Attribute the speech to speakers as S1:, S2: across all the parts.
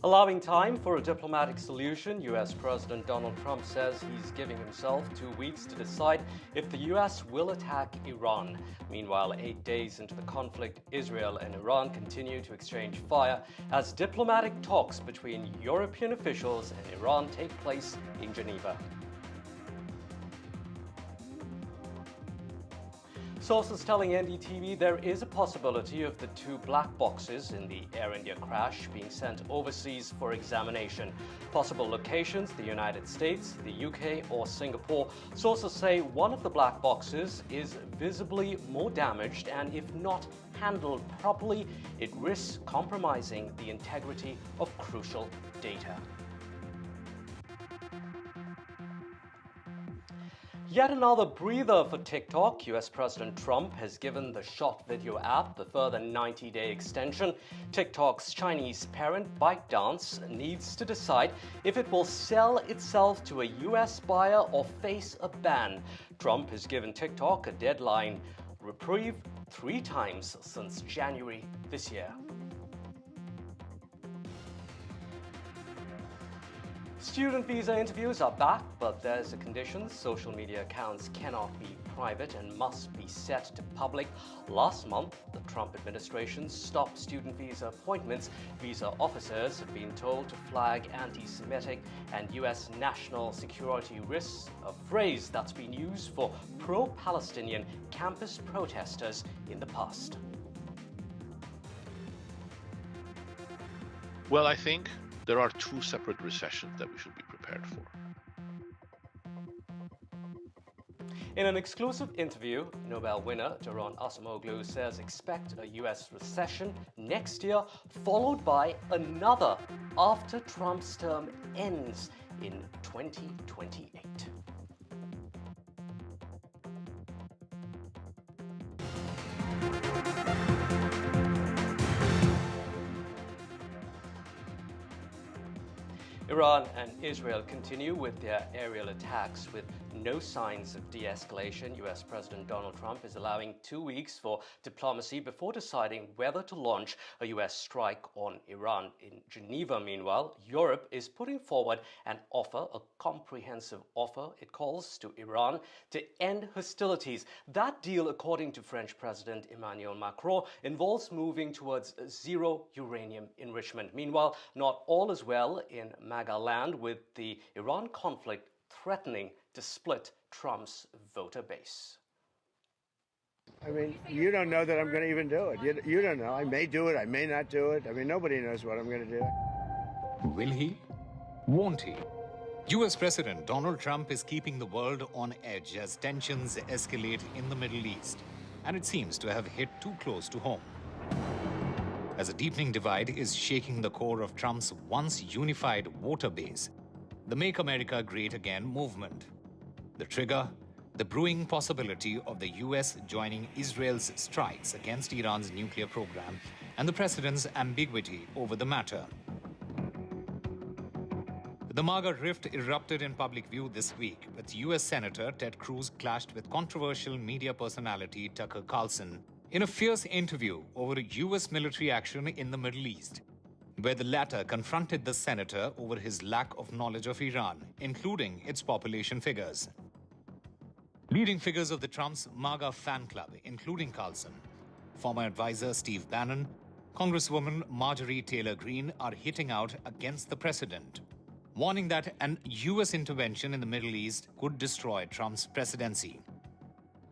S1: Allowing time for a diplomatic solution, US President Donald Trump says he's giving himself 2 weeks to decide if the US will attack Iran. Meanwhile, 8 days into the conflict, Israel and Iran continue to exchange fire as diplomatic talks between European officials and Iran take place in Geneva. Sources telling NDTV there is a possibility of the 2 black boxes in the Air India crash being sent overseas for examination. Possible locations: the United States, the UK or Singapore. Sources say one of the black boxes is visibly more damaged, and if not handled properly, it risks compromising the integrity of crucial data. Yet another breather for TikTok. US President Trump has given the short video app the further 90-day extension. TikTok's Chinese parent, ByteDance, needs to decide if it will sell itself to a US buyer or face a ban. Trump has given TikTok a deadline reprieve 3 times since January this year. Student visa interviews are back, but there's a condition: social media accounts cannot be private and must be set to public. Last month, the Trump administration stopped student visa appointments. Visa officers have been told to flag anti-Semitic and US national security risks, a phrase that's been used for pro-Palestinian campus protesters in the past.
S2: Well, I think there are 2 separate recessions that we should be prepared for.
S1: In an exclusive interview, Nobel winner Daron Acemoglu says expect a US recession next year, followed by another after Trump's term ends in 2028. Iran and Israel continue with their aerial attacks with no signs of de-escalation. US President Donald Trump is allowing 2 weeks for diplomacy before deciding whether to launch a US strike on Iran. In Geneva, meanwhile, Europe is putting forward an offer, a comprehensive offer it calls, to Iran to end hostilities. That deal, according to French President Emmanuel Macron, involves moving towards zero uranium enrichment. Meanwhile, not all is well in MAGA land, with the Iran conflict threatening to split Trump's voter base.
S3: I mean, you don't know that I'm going to even do it. You don't know. I may do it. I may not do it. I mean, nobody knows what I'm going to do.
S4: Will he? Won't he? US President Donald Trump is keeping the world on edge as tensions escalate in the Middle East, and it seems to have hit too close to home. As a deepening divide is shaking the core of Trump's once unified voter base, the Make America Great Again movement. The trigger: the brewing possibility of the US joining Israel's strikes against Iran's nuclear program and the president's ambiguity over the matter. The MAGA rift erupted in public view this week, with US Senator Ted Cruz clashed with controversial media personality Tucker Carlson in a fierce interview over US military action in the Middle East, where the latter confronted the senator over his lack of knowledge of Iran, including its population figures. Leading figures of the Trump's MAGA fan club, including Carlson, former advisor Steve Bannon, Congresswoman Marjorie Taylor Greene, are hitting out against the president, warning that an US intervention in the Middle East could destroy Trump's presidency,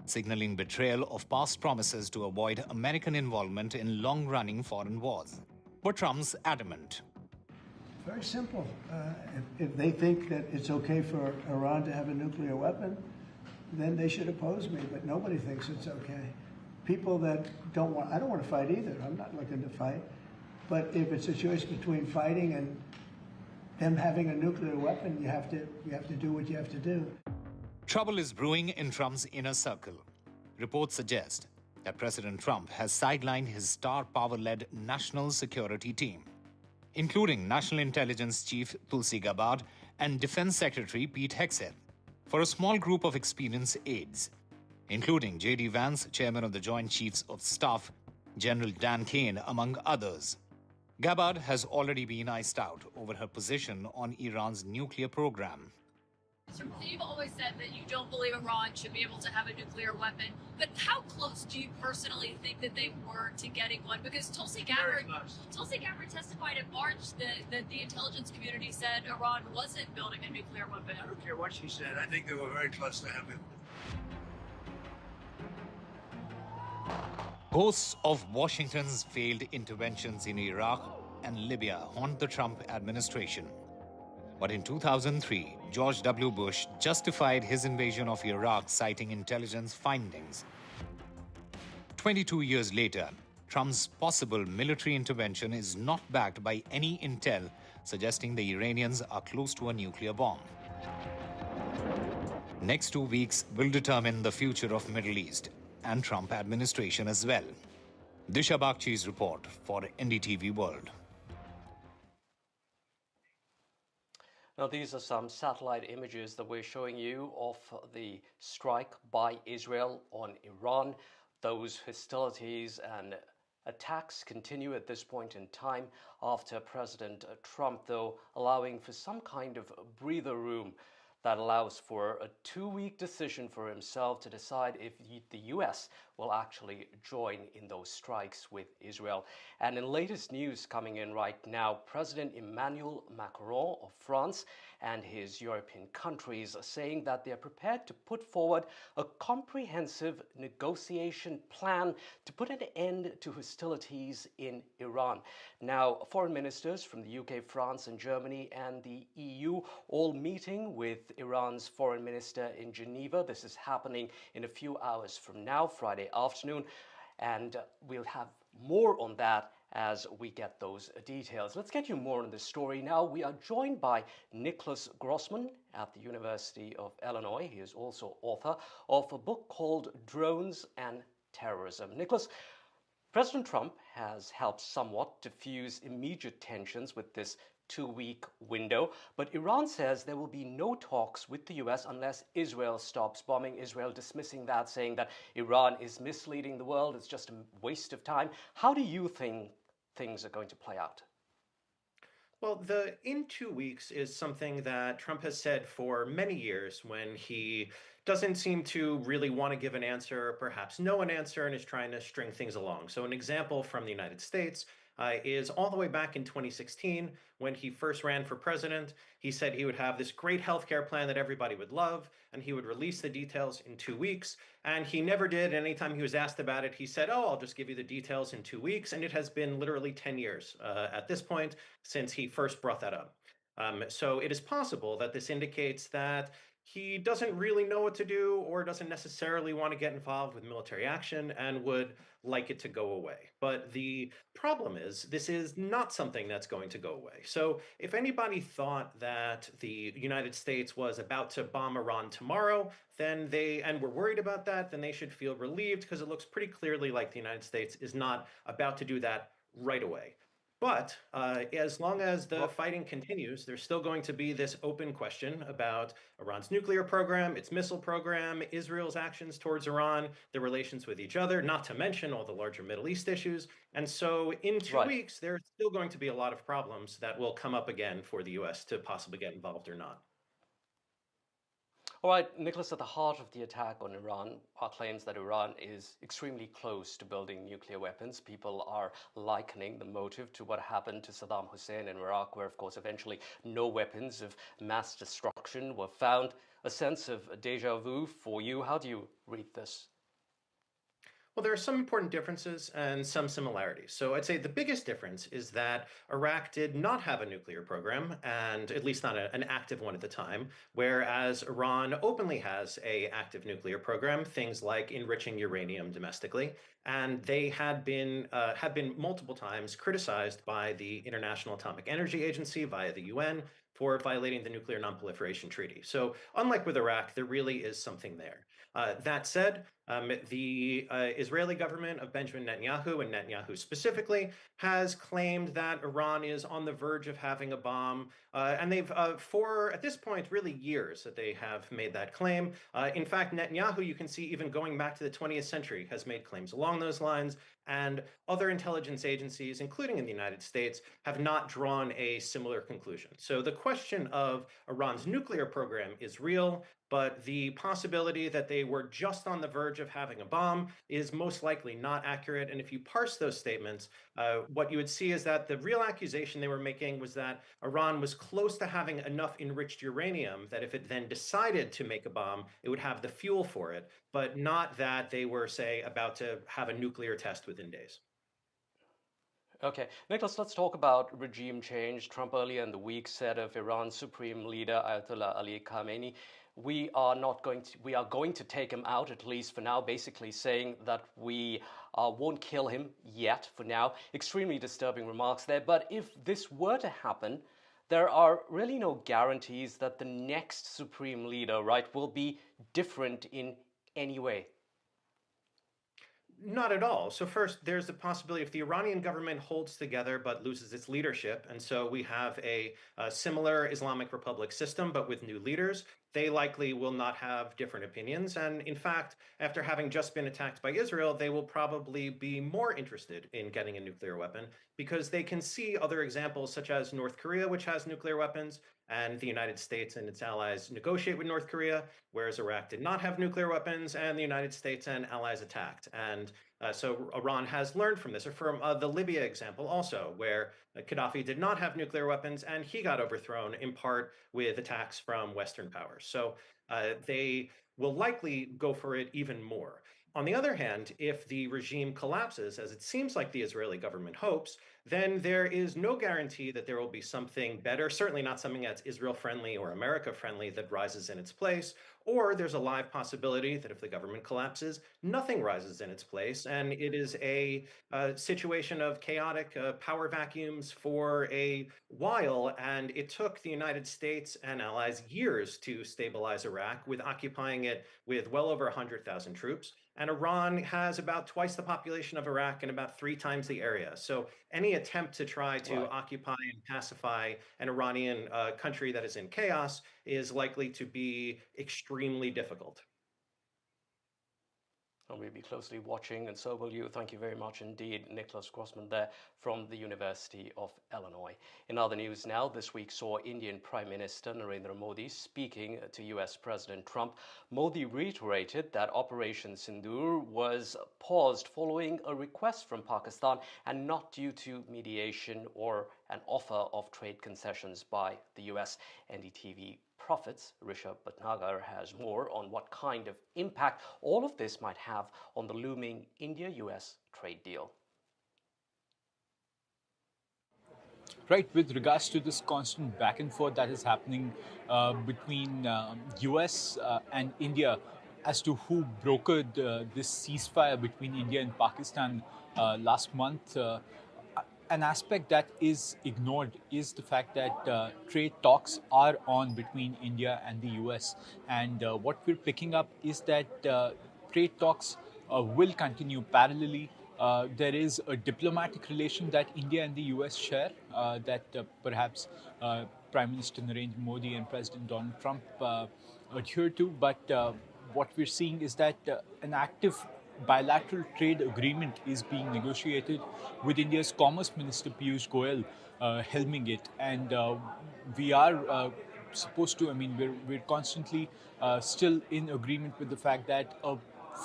S4: signaling betrayal of past promises to avoid American involvement in long-running foreign wars. But Trump's adamant.
S5: Very simple. If they think that it's okay for Iran to have a nuclear weapon, then they should oppose me, but nobody thinks it's okay. People that don't want, I don't want to fight either. I'm not looking to fight. But if it's a choice between fighting and them having a nuclear weapon, you have to do what you have to do.
S4: Trouble is brewing in Trump's inner circle. Reports suggest that President Trump has sidelined his star power-led national security team, including National Intelligence Chief Tulsi Gabbard and Defense Secretary Pete Hegseth, for a small group of experienced aides, including J.D. Vance, chairman of the Joint Chiefs of Staff, General Dan Kane, among others. Gabbard has already been iced out over her position on Iran's nuclear program.
S6: You've always said that you don't believe Iran should be able to have a nuclear weapon, but how close do you personally think that they were to getting one? Because Tulsi Gabbard testified in March that the intelligence community said Iran wasn't building a nuclear weapon.
S5: I don't care what she said. I think they were very close to having
S4: Ghosts of Washington's failed interventions in Iraq and Libya haunt the Trump administration. But in 2003, George W. Bush justified his invasion of Iraq, citing intelligence findings. 22 years later, Trump's possible military intervention is not backed by any intel suggesting the Iranians are close to a nuclear bomb. Next 2 weeks will determine the future of Middle East and Trump administration as well. Disha Bakhchi's report for NDTV World.
S1: Now, these are some satellite images that we're showing you of the strike by Israel on Iran. Those hostilities and attacks continue at this point in time after President Trump, though, allowing for some kind of breather room that allows for a 2-week decision for himself to decide if the US will actually join in those strikes with Israel. And in latest news coming in right now, President Emmanuel Macron of France and his European countries are saying that they're prepared to put forward a comprehensive negotiation plan to put an end to hostilities in Iran. Now, foreign ministers from the UK, France, and Germany and the EU all meeting with Iran's foreign minister in Geneva. This is happening in a few hours from now, Friday afternoon, and we'll have more on that as we get those details. Let's get you more on this story now. We are joined by Nicholas Grossman at the University of Illinois. He is also author of a book called Drones and Terrorism. Nicholas, President Trump has helped somewhat diffuse immediate tensions with this 2-week window, but Iran says there will be no talks with the US unless Israel stops bombing. Israel dismissing that, saying that Iran is misleading the world, it's just a waste of time. How do you think things are going to play out?
S7: Well, the in 2 weeks is something that Trump has said for many years when he doesn't seem to really want to give an answer, perhaps know an answer, and is trying to string things along. So an example from the United States is all the way back in 2016 when he first ran for president. He said he would have this great healthcare plan that everybody would love, and he would release the details in 2 weeks. And he never did. Anytime he was asked about it, he said, "Oh, I'll just give you the details in 2 weeks." And it has been literally 10 years at this point since he first brought that up. So it is possible that this indicates that he doesn't really know what to do or doesn't necessarily want to get involved with military action and would like it to go away. But the problem is this is not something that's going to go away. So if anybody thought that the United States was about to bomb Iran tomorrow, then and were worried about that, then they should feel relieved, because it looks pretty clearly like the United States is not about to do that right away. But as long as the fighting continues, there's still going to be this open question about Iran's nuclear program, its missile program, Israel's actions towards Iran, the relations with each other, not to mention all the larger Middle East issues. And so in 2 weeks, there's still going to be a lot of problems that will come up again for the US to possibly get involved or not.
S1: All right, Nicholas, at the heart of the attack on Iran are claims that Iran is extremely close to building nuclear weapons. People are likening the motive to what happened to Saddam Hussein in Iraq, where, of course, eventually no weapons of mass destruction were found. A sense of déjà vu for you. How do you read this?
S7: Well, there are some important differences and some similarities. So I'd say the biggest difference is that Iraq did not have a nuclear program, and at least not an active one at the time, whereas Iran openly has an active nuclear program, things like enriching uranium domestically. And they have been multiple times criticized by the International Atomic Energy Agency via the UN for violating the Nuclear Non-Proliferation Treaty. So unlike with Iraq, there really is something there. That said, the Israeli government of Benjamin Netanyahu, and Netanyahu specifically, has claimed that Iran is on the verge of having a bomb. And they've, for at this point, really years that they have made that claim. In fact, Netanyahu, you can see even going back to the 20th century, has made claims along along those lines. And other intelligence agencies, including in the United States, have not drawn a similar conclusion. So the question of Iran's nuclear program is real, but the possibility that they were just on the verge of having a bomb is most likely not accurate. And if you parse those statements, what you would see is that the real accusation they were making was that Iran was close to having enough enriched uranium that if it then decided to make a bomb, it would have the fuel for it, but not that they were, say, about to have a nuclear test within days.
S1: Okay, Nicholas, let's talk about regime change. Trump earlier in the week said of Iran's supreme leader, Ayatollah Ali Khamenei, we are going to take him out, at least for now, basically saying that we won't kill him yet for now. Extremely disturbing remarks there. But if this were to happen, there are really no guarantees that the next supreme leader, right, will be different in any way.
S7: Not at all. So first, there's the possibility if the Iranian government holds together but loses its leadership, and so we have a similar Islamic Republic system but with new leaders, they likely will not have different opinions. And in fact, after having just been attacked by Israel, they will probably be more interested in getting a nuclear weapon because they can see other examples such as North Korea, which has nuclear weapons, and the United States and its allies negotiate with North Korea, whereas Iraq did not have nuclear weapons, and the United States and allies attacked. And so Iran has learned from this, or from the Libya example also, where Gaddafi did not have nuclear weapons, and he got overthrown in part with attacks from Western powers. So they will likely go for it even more. On the other hand, if the regime collapses, as it seems like the Israeli government hopes, then there is no guarantee that there will be something better, certainly not something that's Israel-friendly or America-friendly that rises in its place, or there's a live possibility that if the government collapses, nothing rises in its place, and it is a situation of chaotic power vacuums for a while, and it took the United States and allies years to stabilize Iraq, with occupying it with well over 100,000 troops. And Iran has about twice the population of Iraq and about 3 times the area. So any attempt to try to occupy and pacify an Iranian country that is in chaos is likely to be extremely difficult.
S1: And we'll be closely watching, and so will you. Thank you very much indeed, Nicholas Grossman there from the University of Illinois. In other news now, this week saw Indian Prime Minister Narendra Modi speaking to US President Trump. Modi reiterated that Operation Sindoor was paused following a request from Pakistan and not due to mediation or an offer of trade concessions by the US. NDTV Profits, Rishabh Bhatnagar has more on what kind of impact all of this might have on the looming India-US trade deal.
S8: Right, with regards to this constant back and forth that is happening between US and India as to who brokered this ceasefire between India and Pakistan last month, an aspect that is ignored is the fact that trade talks are on between India and the US. And what we're picking up is that trade talks will continue parallelly. There is a diplomatic relation that India and the US share that perhaps Prime Minister Narendra Modi and President Donald Trump adhere to. But what we're seeing is that an active bilateral trade agreement is being negotiated with India's Commerce Minister Piyush Goyal helming it. And we are supposed to, we're constantly still in agreement with the fact that a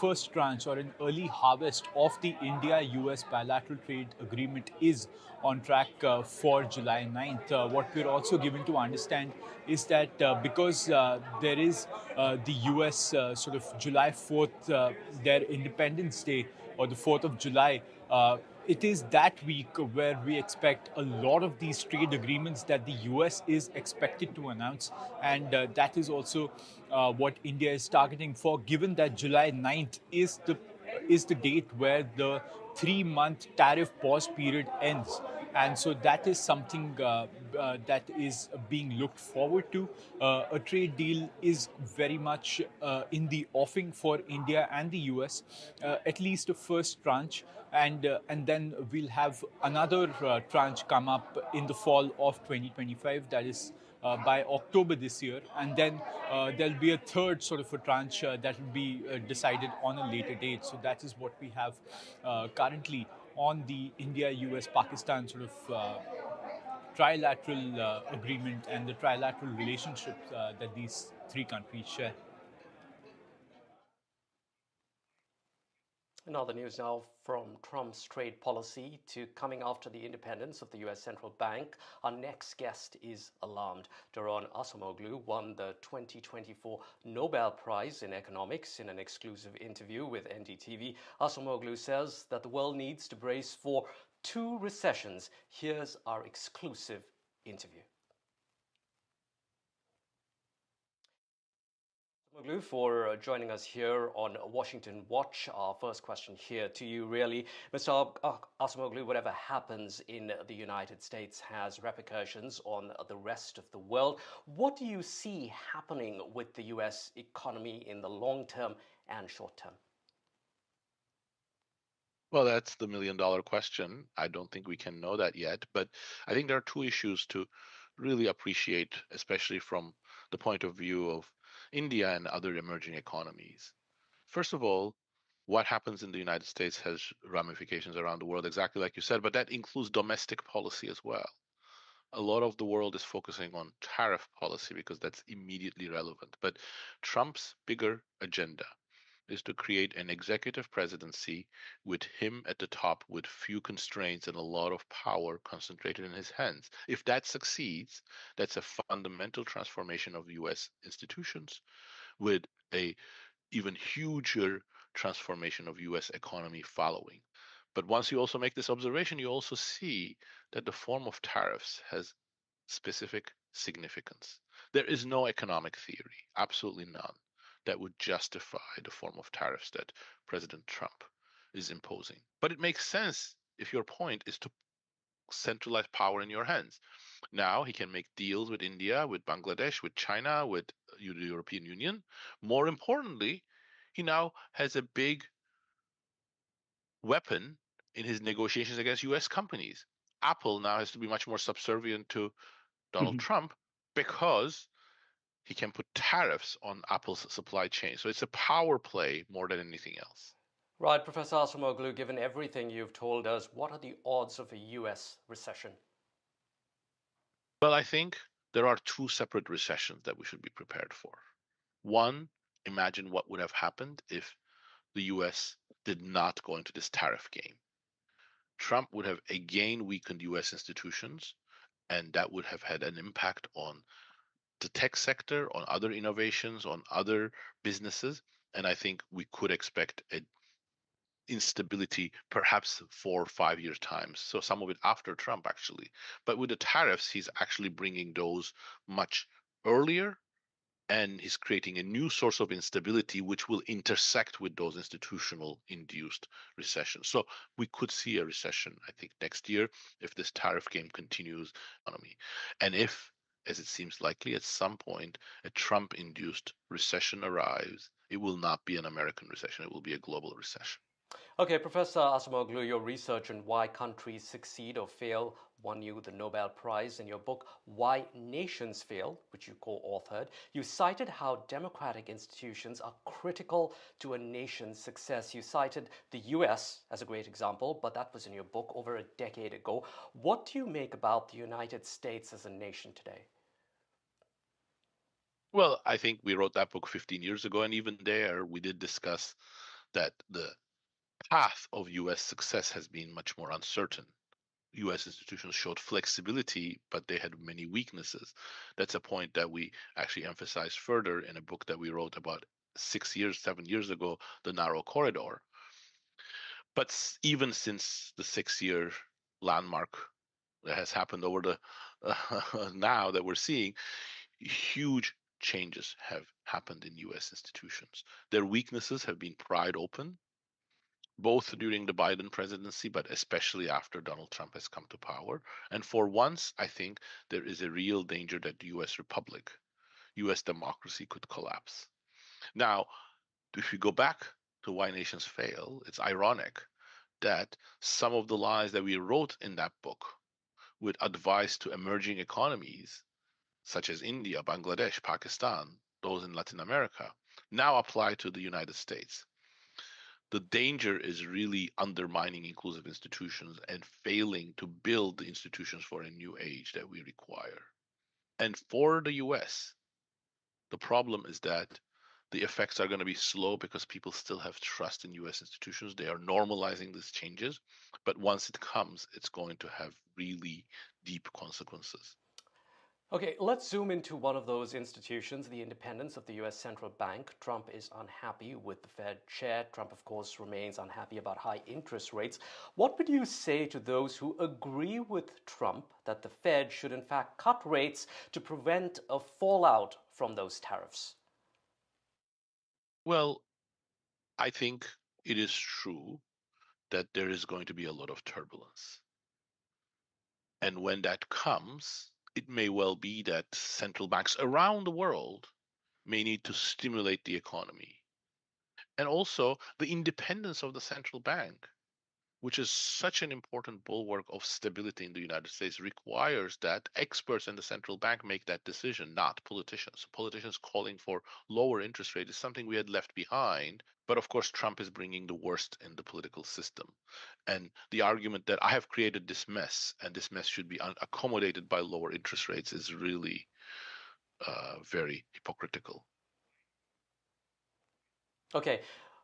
S8: first tranche or an early harvest of the India-US bilateral trade agreement is on track for July 9th. What we're also given to understand is that because there is the US sort of July 4th, their Independence Day, or the 4th of July, it is that week where we expect a lot of these trade agreements that the US is expected to announce. And that is also what India is targeting for, given that July 9th is the date where the 3-month tariff pause period ends. And so that is something that is being looked forward to. A trade deal is very much in the offing for India and the US, at least a first tranche, and then we'll have another tranche come up in the fall of 2025. That is by October this year, and then there'll be a third sort of a tranche that will be decided on a later date. So that is what we have currently on the India, US, Pakistan sort of trilateral agreement and the trilateral relationship that these three countries share.
S1: Another news now from Trump's trade policy to coming after the independence of the US central bank. Our next guest is alarmed. Daron Acemoglu won the 2024 Nobel Prize in Economics in an exclusive interview with NDTV. Acemoglu says that the world needs to brace for two recessions. Here's our exclusive interview. Acemoglu, for joining us here on Washington Watch. Our first question here to you, really. Mr. Acemoglu, whatever happens in the United States has repercussions on the rest of the world. What do you see happening with the US economy in the long term and short term?
S2: Well, that's the million-dollar question. I don't think we can know that yet, but I think there are two issues to really appreciate, especially from the point of view of India and other emerging economies. First of all, what happens in the United States has ramifications around the world, exactly like you said, but that includes domestic policy as well. A lot of the world is focusing on tariff policy because that's immediately relevant. But Trump's bigger agenda is to create an executive presidency with him at the top with few constraints and a lot of power concentrated in his hands. If that succeeds, that's a fundamental transformation of US institutions with a even huger transformation of US economy following. But once you also make this observation, you also see that the form of tariffs has specific significance. There is no economic theory, absolutely none, that would justify the form of tariffs that President Trump is imposing. But it makes sense if your point is to centralize power in your hands. Now he can make deals with India, with Bangladesh, with China, with the European Union. More importantly, he now has a big weapon in his negotiations against US companies. Apple now has to be much more subservient to Donald Trump because he can put tariffs on Apple's supply chain. So it's a power play more than anything else.
S1: Right, Professor Acemoglu, given everything you've told us, what are the odds of a US recession?
S2: Well, I think there are two separate recessions that we should be prepared for. One, imagine what would have happened if the US did not go into this tariff game. Trump would have again weakened US institutions, and that would have had an impact on the tech sector, on other innovations, on other businesses. And I think we could expect a instability perhaps 4 or 5 years times. So some of it after Trump actually. But with the tariffs, he's actually bringing those much earlier, and he's creating a new source of instability which will intersect with those institutional induced recessions. So we could see a recession, I think, next year if this tariff game continues economy. And if, as it seems likely, at some point a Trump induced recession arrives, it will not be an American recession, it will be a global recession.
S1: Okay, Professor Acemoglu, your research on why countries succeed or fail won you the Nobel Prize. In your book, Why Nations Fail, which you co-authored, you cited how democratic institutions are critical to a nation's success. You cited the US as a great example, but that was in your book over a decade ago. What do you make about the United States as a nation today?
S2: Well, I think we wrote that book 15 years ago, and even there we did discuss that the path of US success has been much more uncertain. US institutions showed flexibility, but they had many weaknesses. That's a point that we actually emphasize further in a book that we wrote about 6 years, 7 years ago, The Narrow Corridor. But even since the 6 year landmark that has happened over the now that we're seeing, huge changes have happened in US institutions. Their weaknesses have been pried open. both during the Biden presidency, but especially after Donald Trump has come to power. And for once, I think there is a real danger that the US republic, US democracy could collapse. Now, if we go back to Why Nations Fail, it's ironic that some of the lies that we wrote in that book with advice to emerging economies, such as India, Bangladesh, Pakistan, those in Latin America, now apply to the United States. The danger is really undermining inclusive institutions and failing to build the institutions for a new age that we require. And for the US, the problem is that the effects are going to be slow because people still have trust in US institutions. They are normalizing these changes. But once it comes, it's going to have really deep consequences.
S1: Okay, let's zoom into one of those institutions, the independence of the US Central Bank. Trump is unhappy with the Fed chair. Trump, of course, remains unhappy about high interest rates. What would you say to those who agree with Trump that the Fed should, in fact, cut rates to prevent a fallout from those tariffs?
S2: Well, I think it is true that there is going to be a lot of turbulence. And when that comes, it may well be that central banks around the world may need to stimulate the economy. And also the independence of the central bank, which is such an important bulwark of stability in the United States, requires that experts in the central bank make that decision, not politicians. Politicians calling for lower interest rates is something we had left behind. But of course, Trump is bringing the worst in the political system. And the argument that I have created this mess and this mess should be accommodated by lower interest rates is really very hypocritical.
S1: Okay,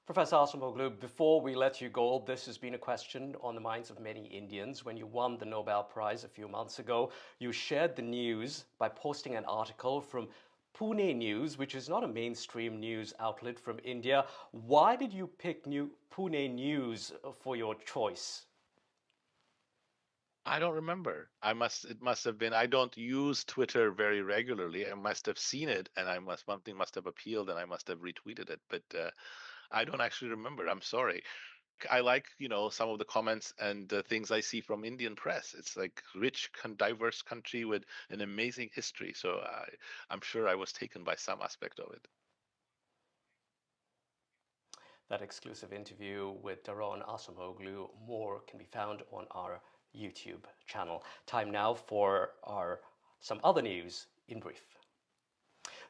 S1: Professor Acemoglu, before we let you go, this has been a question on the minds of many Indians. When you won the Nobel Prize a few months ago, you shared the news by posting an article from Pune News, which is not a mainstream news outlet from India. Why did you pick Pune News for your choice?
S2: I don't remember. It must have been, I don't use Twitter very regularly. I must have seen it and something must have appealed and I must have retweeted it, but I don't actually remember. I'm sorry. I like, some of the comments and the things I see from Indian press. It's like rich, diverse country with an amazing history. So I'm sure I was taken by some aspect of it.
S1: That exclusive interview with Daron Acemoglu, more can be found on our YouTube channel. Time now for some other news in brief.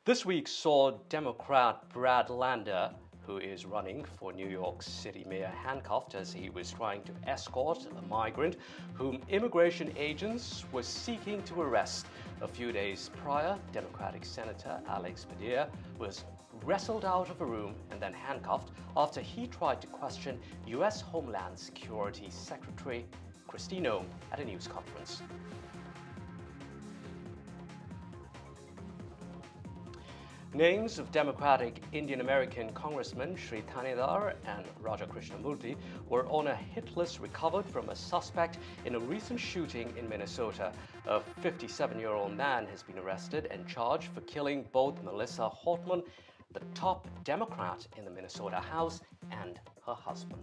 S1: This week saw Democrat Brad Lander, who is running for New York City mayor, handcuffed as he was trying to escort a migrant whom immigration agents were seeking to arrest. A few days prior, Democratic Senator Alex Padilla was wrestled out of a room and then handcuffed after he tried to question U.S. Homeland Security Secretary Kristi Noem at a news conference. Names of Democratic Indian American Congressman Sri Thanedar and Raja Krishnamurthy were on a hit list recovered from a suspect in a recent shooting in Minnesota. A 57-year-old man has been arrested and charged for killing both Melissa Hortman, the top Democrat in the Minnesota House, and her husband.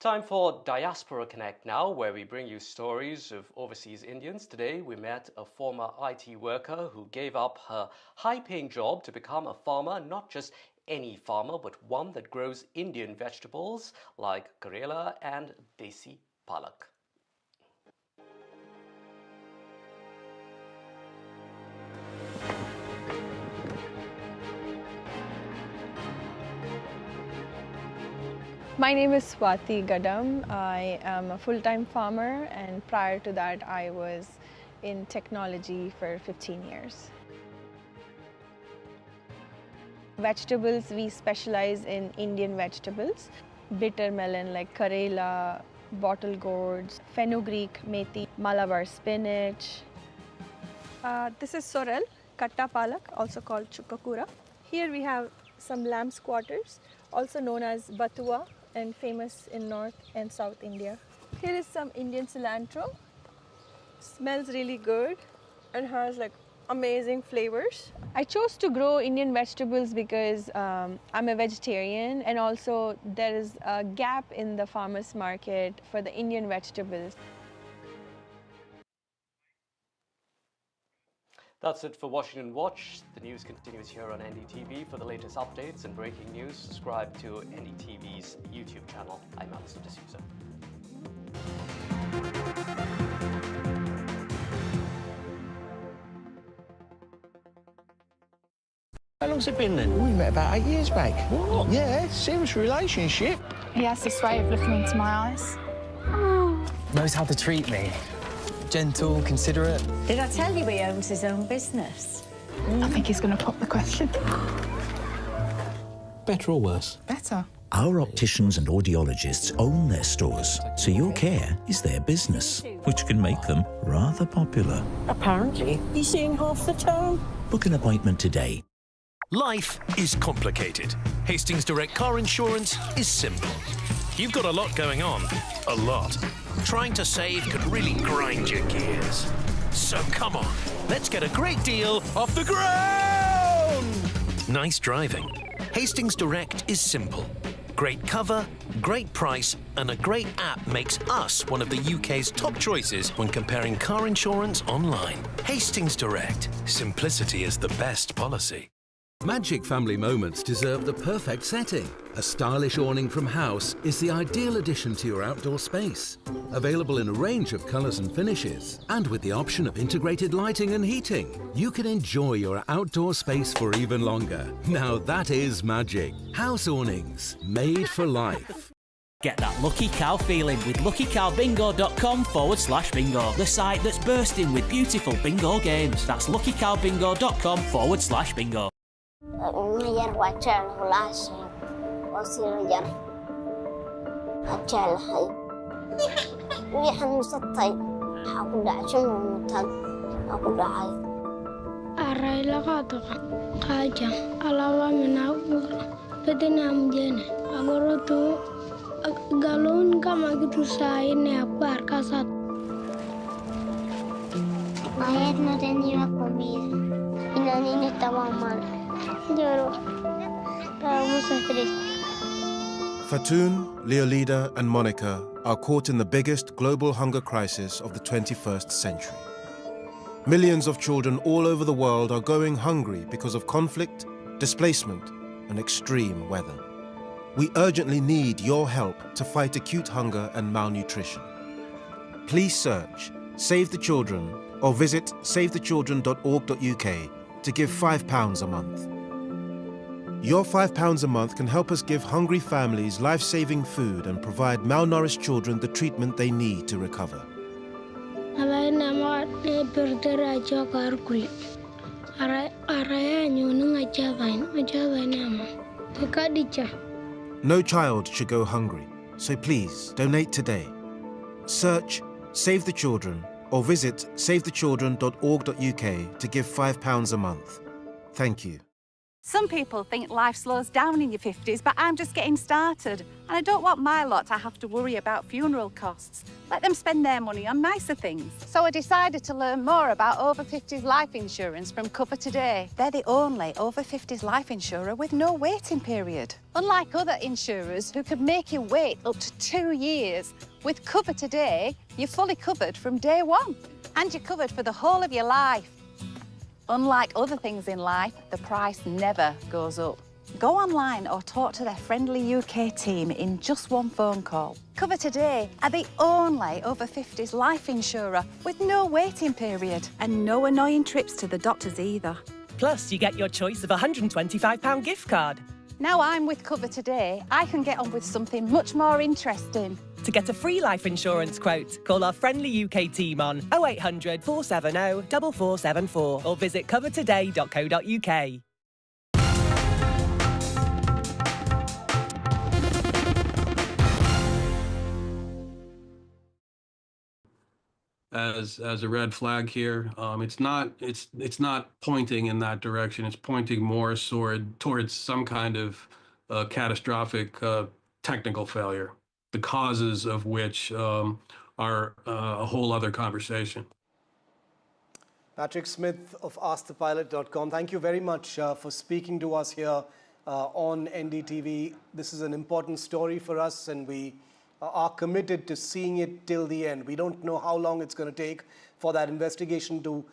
S1: Time for Diaspora Connect now, where we bring you stories of overseas Indians. Today, we met a former IT worker who gave up her high-paying job to become a farmer, not just any farmer, but one that grows Indian vegetables like Karela and Desi Palak.
S9: My name is Swati Gadam. I am a full-time farmer, and prior to that I was in technology for 15 years. Vegetables, we specialize in Indian vegetables. Bitter melon like Karela, bottle gourds, fenugreek, methi, Malabar spinach. This is sorrel, katta palak, also called chukkakura. Here we have some lamb squatters, also known as batua, and famous in North and South India. Here is some Indian cilantro. Smells really good. and has like amazing flavors. I chose to grow Indian vegetables because I'm a vegetarian, and also there is a gap in the farmers market for the Indian vegetables.
S1: That's it for Washington Watch. The news continues here on NDTV. For the latest updates and breaking news, subscribe to NDTV's YouTube channel. I'm Allister D'Souza.
S10: How long's it been then? We met about 8 years back. What? Yeah, serious relationship.
S11: He has this way of looking into my eyes.
S12: Knows how to treat me. Gentle, considerate.
S13: Did I tell you he owns his own business?
S11: I think he's going to pop the question.
S10: Better or worse?
S11: Better.
S14: Our opticians and audiologists own their stores, so your care is their business, which can make them rather popular.
S13: Apparently, he's seeing half the town.
S14: Book an appointment today.
S15: Life is complicated. Hastings Direct Car Insurance is simple. You've got a lot going on. A lot. Trying to save could really grind your gears. So come on, let's get a great deal off the ground! Nice driving. Hastings Direct is simple. Great cover, great price, and a great app makes us one of the UK's top choices when comparing car insurance online. Hastings Direct. Simplicity is the best policy.
S16: Magic family moments deserve the perfect setting. A stylish awning from House is the ideal addition to your outdoor space. Available in a range of colours and finishes, and with the option of integrated lighting and heating, you can enjoy your outdoor space for even longer. Now that is magic. House awnings, made for life.
S17: Get that lucky cow feeling with luckycowbingo.com/bingo, the site that's bursting with beautiful bingo games. That's luckycowbingo.com/bingo.
S18: غير وأجعل هلاش وأصير غير أجعل هاي ويحن مسطي أقول عشان متل أقول هاي
S19: أراي لقاطع قاجة على من أقول بدنا مجنة أقولتو قالون كما كتو سايني أكبر كاسات
S18: غيرنا تاني وقبيل إنني نتمامل
S20: Fatoon, Leolida, and Monica are caught in the biggest global hunger crisis of the 21st century. Millions of children all over the world are going hungry because of conflict, displacement, and extreme weather. We urgently need your help to fight acute hunger and malnutrition. Please search Save the Children or visit savethechildren.org.uk to give £5 a month. Your £5 a month can help us give hungry families life-saving food and provide malnourished children the treatment they need to recover. No child should go hungry, so please donate today. Search Save the Children or visit savethechildren.org.uk to give £5 a month. Thank you.
S21: Some people think life slows down in your 50s, but I'm just getting started. And I don't want my lot to have to worry about funeral costs. Let them spend their money on nicer things. So I decided to learn more about over 50s life insurance from Cover Today. They're the only over 50s life insurer with no waiting period. Unlike other insurers who could make you wait up to 2 years, with Cover Today, you're fully covered from day one. And you're covered for the whole of your life. Unlike other things in life, the price never goes up. Go online or talk to their friendly UK team in just one phone call. Cover Today are the only over 50s life insurer with no waiting period and no annoying trips to the doctors either.
S22: Plus, you get your choice of a £125 gift card.
S21: Now I'm with Cover Today, I can get on with something much more interesting.
S22: To get a free life insurance quote, call our friendly UK team on 0800 470 4474 or visit covertoday.co.uk.
S23: As a red flag here, it's not pointing in that direction. It's pointing more towards some kind of catastrophic technical failure, the causes of which are a whole other conversation.
S3: Patrick Smith of AskThePilot.com. Thank you very much for speaking to us here on NDTV. This is an important story for us, and we are committed to seeing it till the end. We don't know how long it's going to take for that investigation to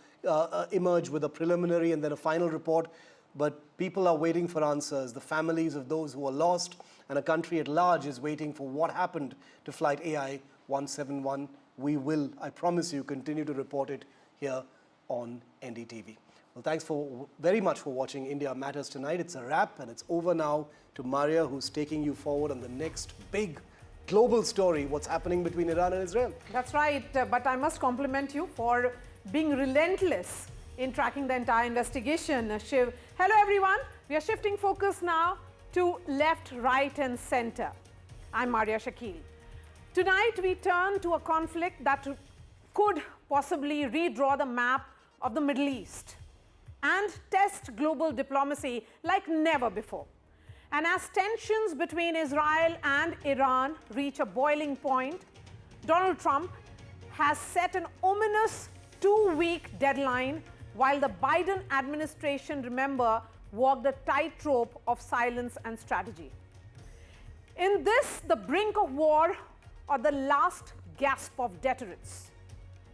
S3: emerge with a preliminary and then a final report, but people are waiting for answers. The families of those who are lost and a country at large is waiting for what happened to Flight AI 171. We will, I promise you, continue to report it here on NDTV. Well, thanks very much for watching India Matters tonight. It's a wrap, and it's over now to Maria, who's taking you forward on the next big global story, what's happening between Iran and Israel.
S5: That's right, but I must compliment you for being relentless in tracking the entire investigation, Shiv. Hello, everyone. We are shifting focus now to left, right, and center. I'm Maria Shakil. Tonight, we turn to a conflict that could possibly redraw the map of the Middle East and test global diplomacy like never before. And as tensions between Israel and Iran reach a boiling point, Donald Trump has set an ominous 2-week deadline, while the Biden administration, remember, walked a tightrope of silence and strategy. In this, the brink of war or the last gasp of deterrence?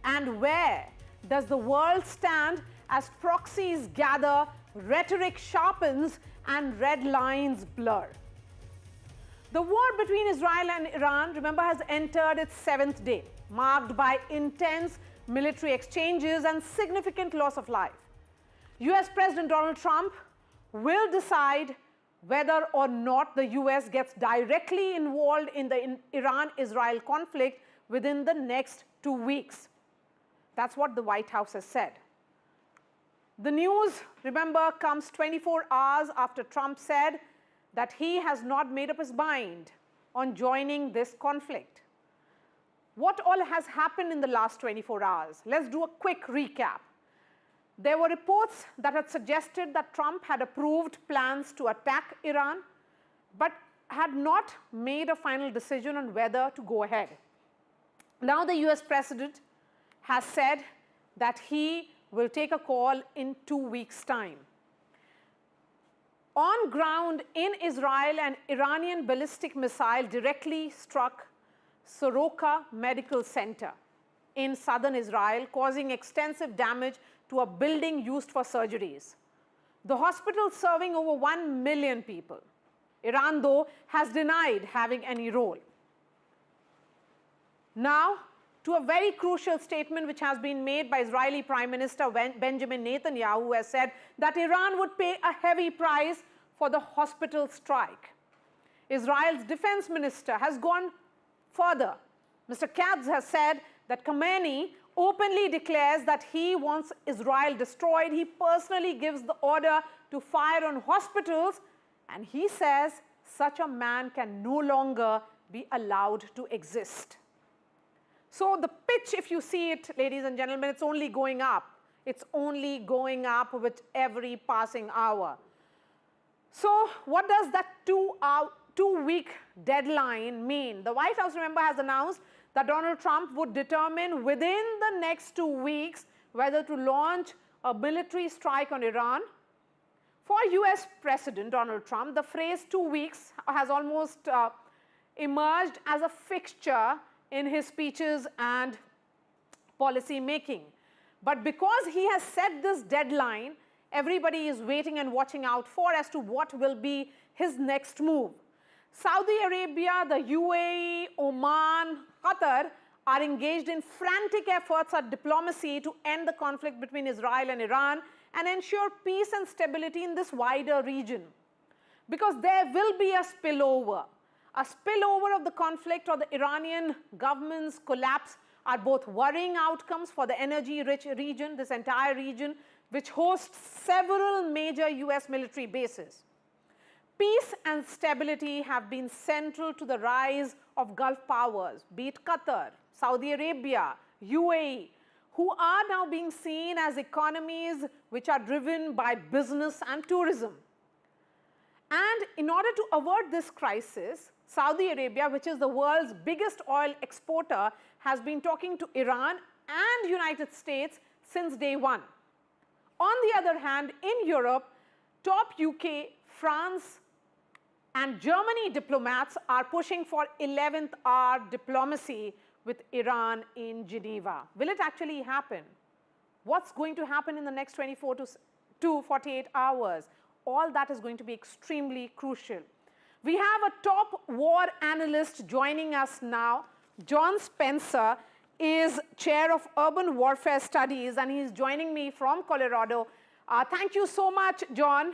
S5: And where does the world stand as proxies gather, rhetoric sharpens, and red lines blur? The war between Israel and Iran, remember, has entered its 7th day, marked by intense military exchanges and significant loss of life. US President Donald Trump will decide whether or not the US gets directly involved in the Iran-Israel conflict within the next 2 weeks. That's what the White House has said. The news, remember, comes 24 hours after Trump said that he has not made up his mind on joining this conflict. What all has happened in the last 24 hours? Let's do a quick recap. There were reports that had suggested that Trump had approved plans to attack Iran, but had not made a final decision on whether to go ahead. Now the US president has said that he will take a call in 2 weeks' time. On ground in Israel, an Iranian ballistic missile directly struck Soroka Medical Center in southern Israel, causing extensive damage to a building used for surgeries. The hospital serving over 1 million people. Iran, though, has denied having any role. Now, to a very crucial statement which has been made by Israeli Prime Minister Benjamin Netanyahu, who has said that Iran would pay a heavy price for the hospital strike. Israel's defense minister has gone further. Mr. Katz has said that Khamenei openly declares that he wants Israel destroyed. He personally gives the order to fire on hospitals, and he says such a man can no longer be allowed to exist. So the pitch, if you see it, ladies and gentlemen, it's only going up. It's only going up with every passing hour. So what does that 2-week deadline mean? The White House, remember, has announced that Donald Trump would determine within the next 2 weeks whether to launch a military strike on Iran. For US President Donald Trump, the phrase 2 weeks has almost emerged as a fixture in his speeches and policy making. But because he has set this deadline, everybody is waiting and watching out for as to what will be his next move. Saudi Arabia, the UAE, Oman, Qatar are engaged in frantic efforts at diplomacy to end the conflict between Israel and Iran and ensure peace and stability in this wider region. Because there will be a spillover. A spillover of the conflict or the Iranian government's collapse are both worrying outcomes for the energy-rich region, this entire region, which hosts several major US military bases. Peace and stability have been central to the rise of Gulf powers, be it Qatar, Saudi Arabia, UAE, who are now being seen as economies which are driven by business and tourism. And in order to avert this crisis, Saudi Arabia, which is the world's biggest oil exporter, has been talking to Iran and United States since day one. On the other hand, in Europe, top UK, France, and Germany diplomats are pushing for 11th hour diplomacy with Iran in Geneva. Will it actually happen? What's going to happen in the next 24 to 48 hours? All that is going to be extremely crucial. We have a top war analyst joining us now. John Spencer is chair of urban warfare studies, and he's joining me from Colorado. Thank you so much, John,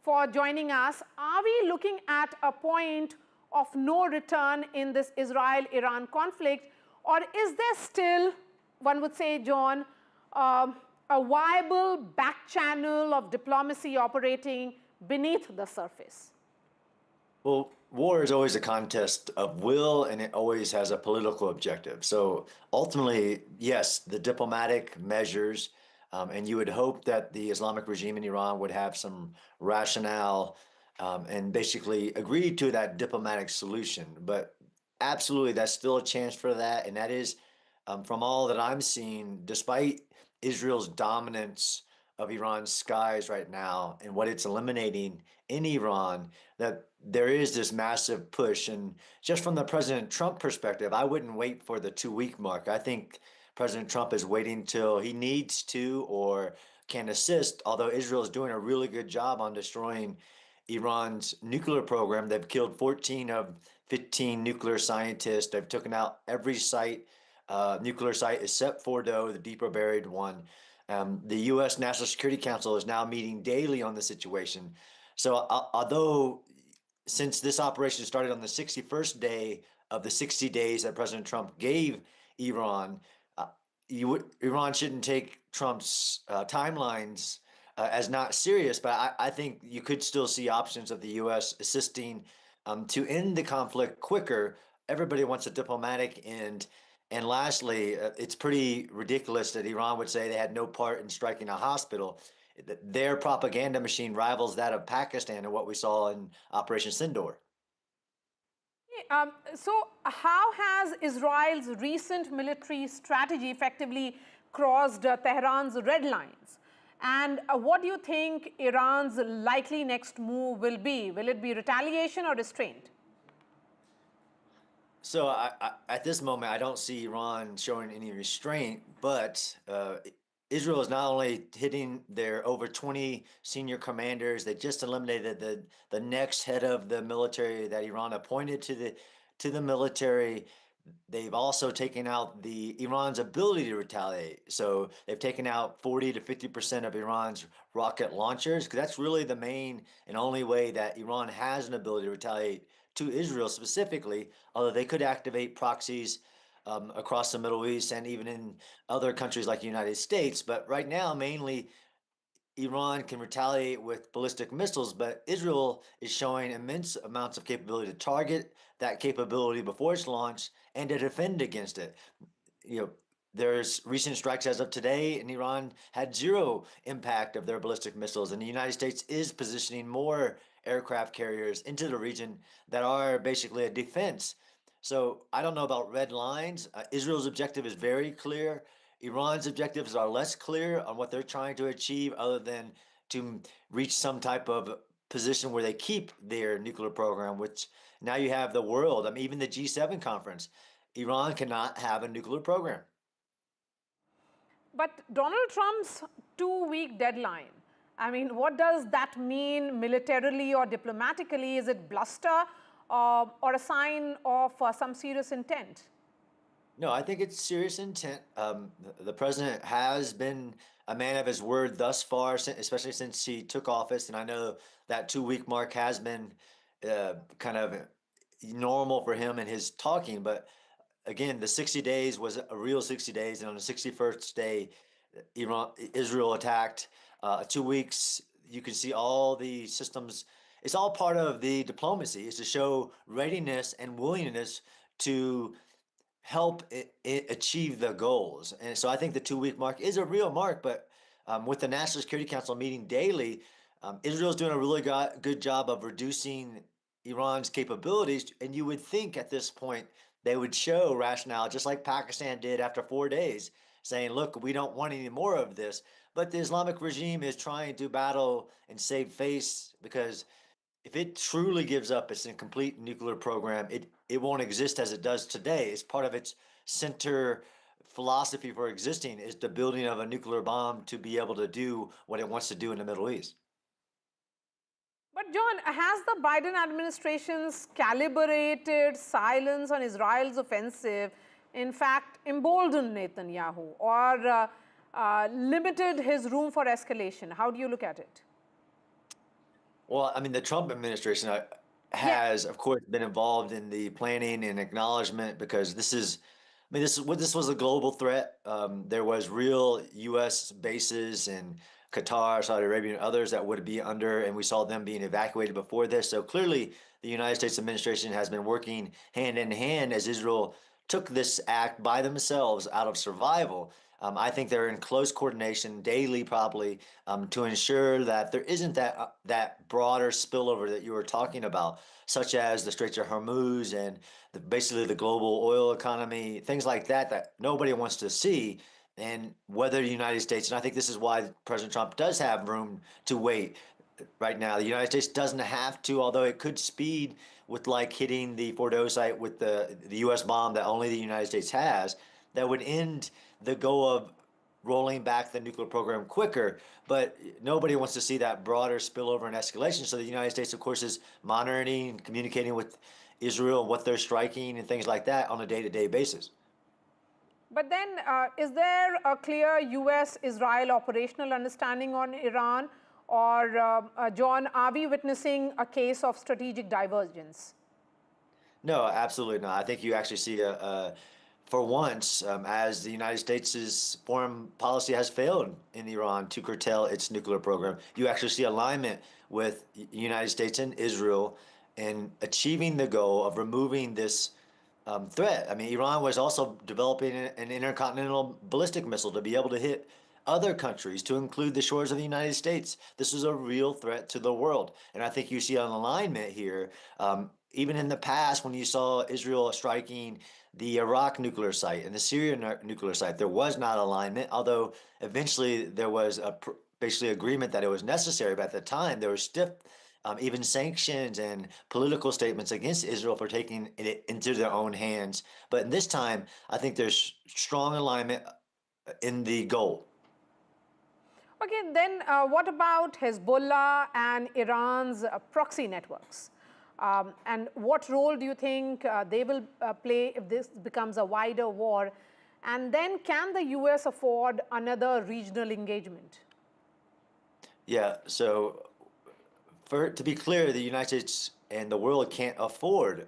S5: for joining us. Are we looking at a point of no return in this Israel-Iran conflict, or is there still, one would say, John, a viable back channel of diplomacy operating beneath the surface?
S4: Well, war is always a contest of will, and it always has a political objective. So ultimately, yes, the diplomatic measures, and you would hope that the Islamic regime in Iran would have some rationale and basically agree to that diplomatic solution. But absolutely, that's still a chance for that. And that is, from all that I'm seeing, despite Israel's dominance of Iran's skies right now and what it's eliminating in Iran, that there is this massive push. And just from the President Trump perspective, I wouldn't wait for the 2-week mark. I think President Trump is waiting till he needs to or can assist, although Israel is doing a really good job on destroying Iran's nuclear program. They've killed 14 of 15 nuclear scientists. They've taken out every site, nuclear site except Fordo, the deeper buried one. The U.S. National Security Council is now meeting daily on the situation. So although since this operation started on the 61st day of the 60 days that President Trump gave Iran, Iran shouldn't take Trump's timelines as not serious, but I think you could still see options of the U.S. assisting to end the conflict quicker. Everybody wants a diplomatic end. And lastly, it's pretty ridiculous that Iran would say they had no part in striking a hospital. Their propaganda machine rivals that of Pakistan and what we saw in Operation Sindoor.
S5: So how has Israel's recent military strategy effectively crossed Tehran's red lines? And what do you think Iran's likely next move will be? Will it be retaliation or restraint?
S4: So at this moment, I don't see Iran showing any restraint, but Israel is not only hitting their over 20 senior commanders, they just eliminated the next head of the military that Iran appointed to the military. They've also taken out Iran's ability to retaliate. So they've taken out 40 to 50% of Iran's rocket launchers, because that's really the main and only way that Iran has an ability to retaliate to Israel specifically, although they could activate proxies across the Middle East and even in other countries like the United States. But right now, mainly, Iran can retaliate with ballistic missiles, but Israel is showing immense amounts of capability to target that capability before it's launched and to defend against it. There's recent strikes as of today, and Iran had zero impact of their ballistic missiles, and the United States is positioning more aircraft carriers into the region that are basically a defense. So I don't know about red lines. Israel's objective is very clear. Iran's objectives are less clear on what they're trying to achieve, other than to reach some type of position where they keep their nuclear program, which now you have the world. I mean, even the G7 conference, Iran cannot have a nuclear program.
S5: But Donald Trump's 2-week deadline, I mean, what does that mean militarily or diplomatically? Is it bluster or a sign of some serious intent?
S4: No, I think it's serious intent. The president has been a man of his word thus far, especially since he took office. And I know that 2-week mark has been kind of normal for him in his talking. But again, the 60 days was a real 60 days. And on the 61st day, Israel attacked. 2 weeks, you can see all the systems. It's all part of the diplomacy, is to show readiness and willingness to help achieve the goals. And so I think the 2-week mark is a real mark, but with the National Security Council meeting daily, Israel's doing a really good job of reducing Iran's capabilities. And you would think at this point they would show rationale, just like Pakistan did after 4 days, saying, look, we don't want any more of this. But the Islamic regime is trying to battle and save face, because if it truly gives up its complete nuclear program, it won't exist as it does today. It's part of its center philosophy for existing is the building of a nuclear bomb to be able to do what it wants to do in the Middle East.
S5: But John, has the Biden administration's calibrated silence on Israel's offensive in fact emboldened Netanyahu or limited his room for escalation? How do you look at it?
S4: Well, I mean, the Trump administration has, of course, been involved in the planning and acknowledgement, because this is, I mean, this was a global threat. There was real U.S. bases in Qatar, Saudi Arabia, and others that would be under, and we saw them being evacuated before this. So clearly, the United States administration has been working hand in hand as Israel took this act by themselves out of survival. I think they're in close coordination daily, probably, to ensure that there isn't that broader spillover that you were talking about, such as the Straits of Hormuz and basically the global oil economy, things like that, that nobody wants to see. And whether the United States, and I think this is why President Trump does have room to wait right now. The United States doesn't have to, although it could speed with like hitting the Fordo site with the U.S. bomb that only the United States has, that would end the goal of rolling back the nuclear program quicker. But nobody wants to see that broader spillover and escalation. So the United States, of course, is monitoring, communicating with Israel, what they're striking and things like that on a day-to-day basis.
S5: But then, is there a clear U.S.-Israel operational understanding on Iran? Or, John, are we witnessing a case of strategic divergence?
S4: No, absolutely not. I think you actually see for once, as the United States' foreign policy has failed in Iran to curtail its nuclear program, you actually see alignment with the United States and Israel in achieving the goal of removing this threat. I mean, Iran was also developing an intercontinental ballistic missile to be able to hit other countries, to include the shores of the United States. This is a real threat to the world. And I think you see an alignment here. Even in the past, when you saw Israel striking the Iraq nuclear site and the Syrian nuclear site, there was not alignment, although eventually there was basically agreement that it was necessary. But at the time, there was stiff even sanctions and political statements against Israel for taking it into their own hands. But in this time, I think there's strong alignment in the goal.
S5: Okay, then what about Hezbollah and Iran's proxy networks? And what role do you think they will play if this becomes a wider war? And then can the U.S. afford another regional engagement?
S4: Yeah, so to be clear, the United States and the world can't afford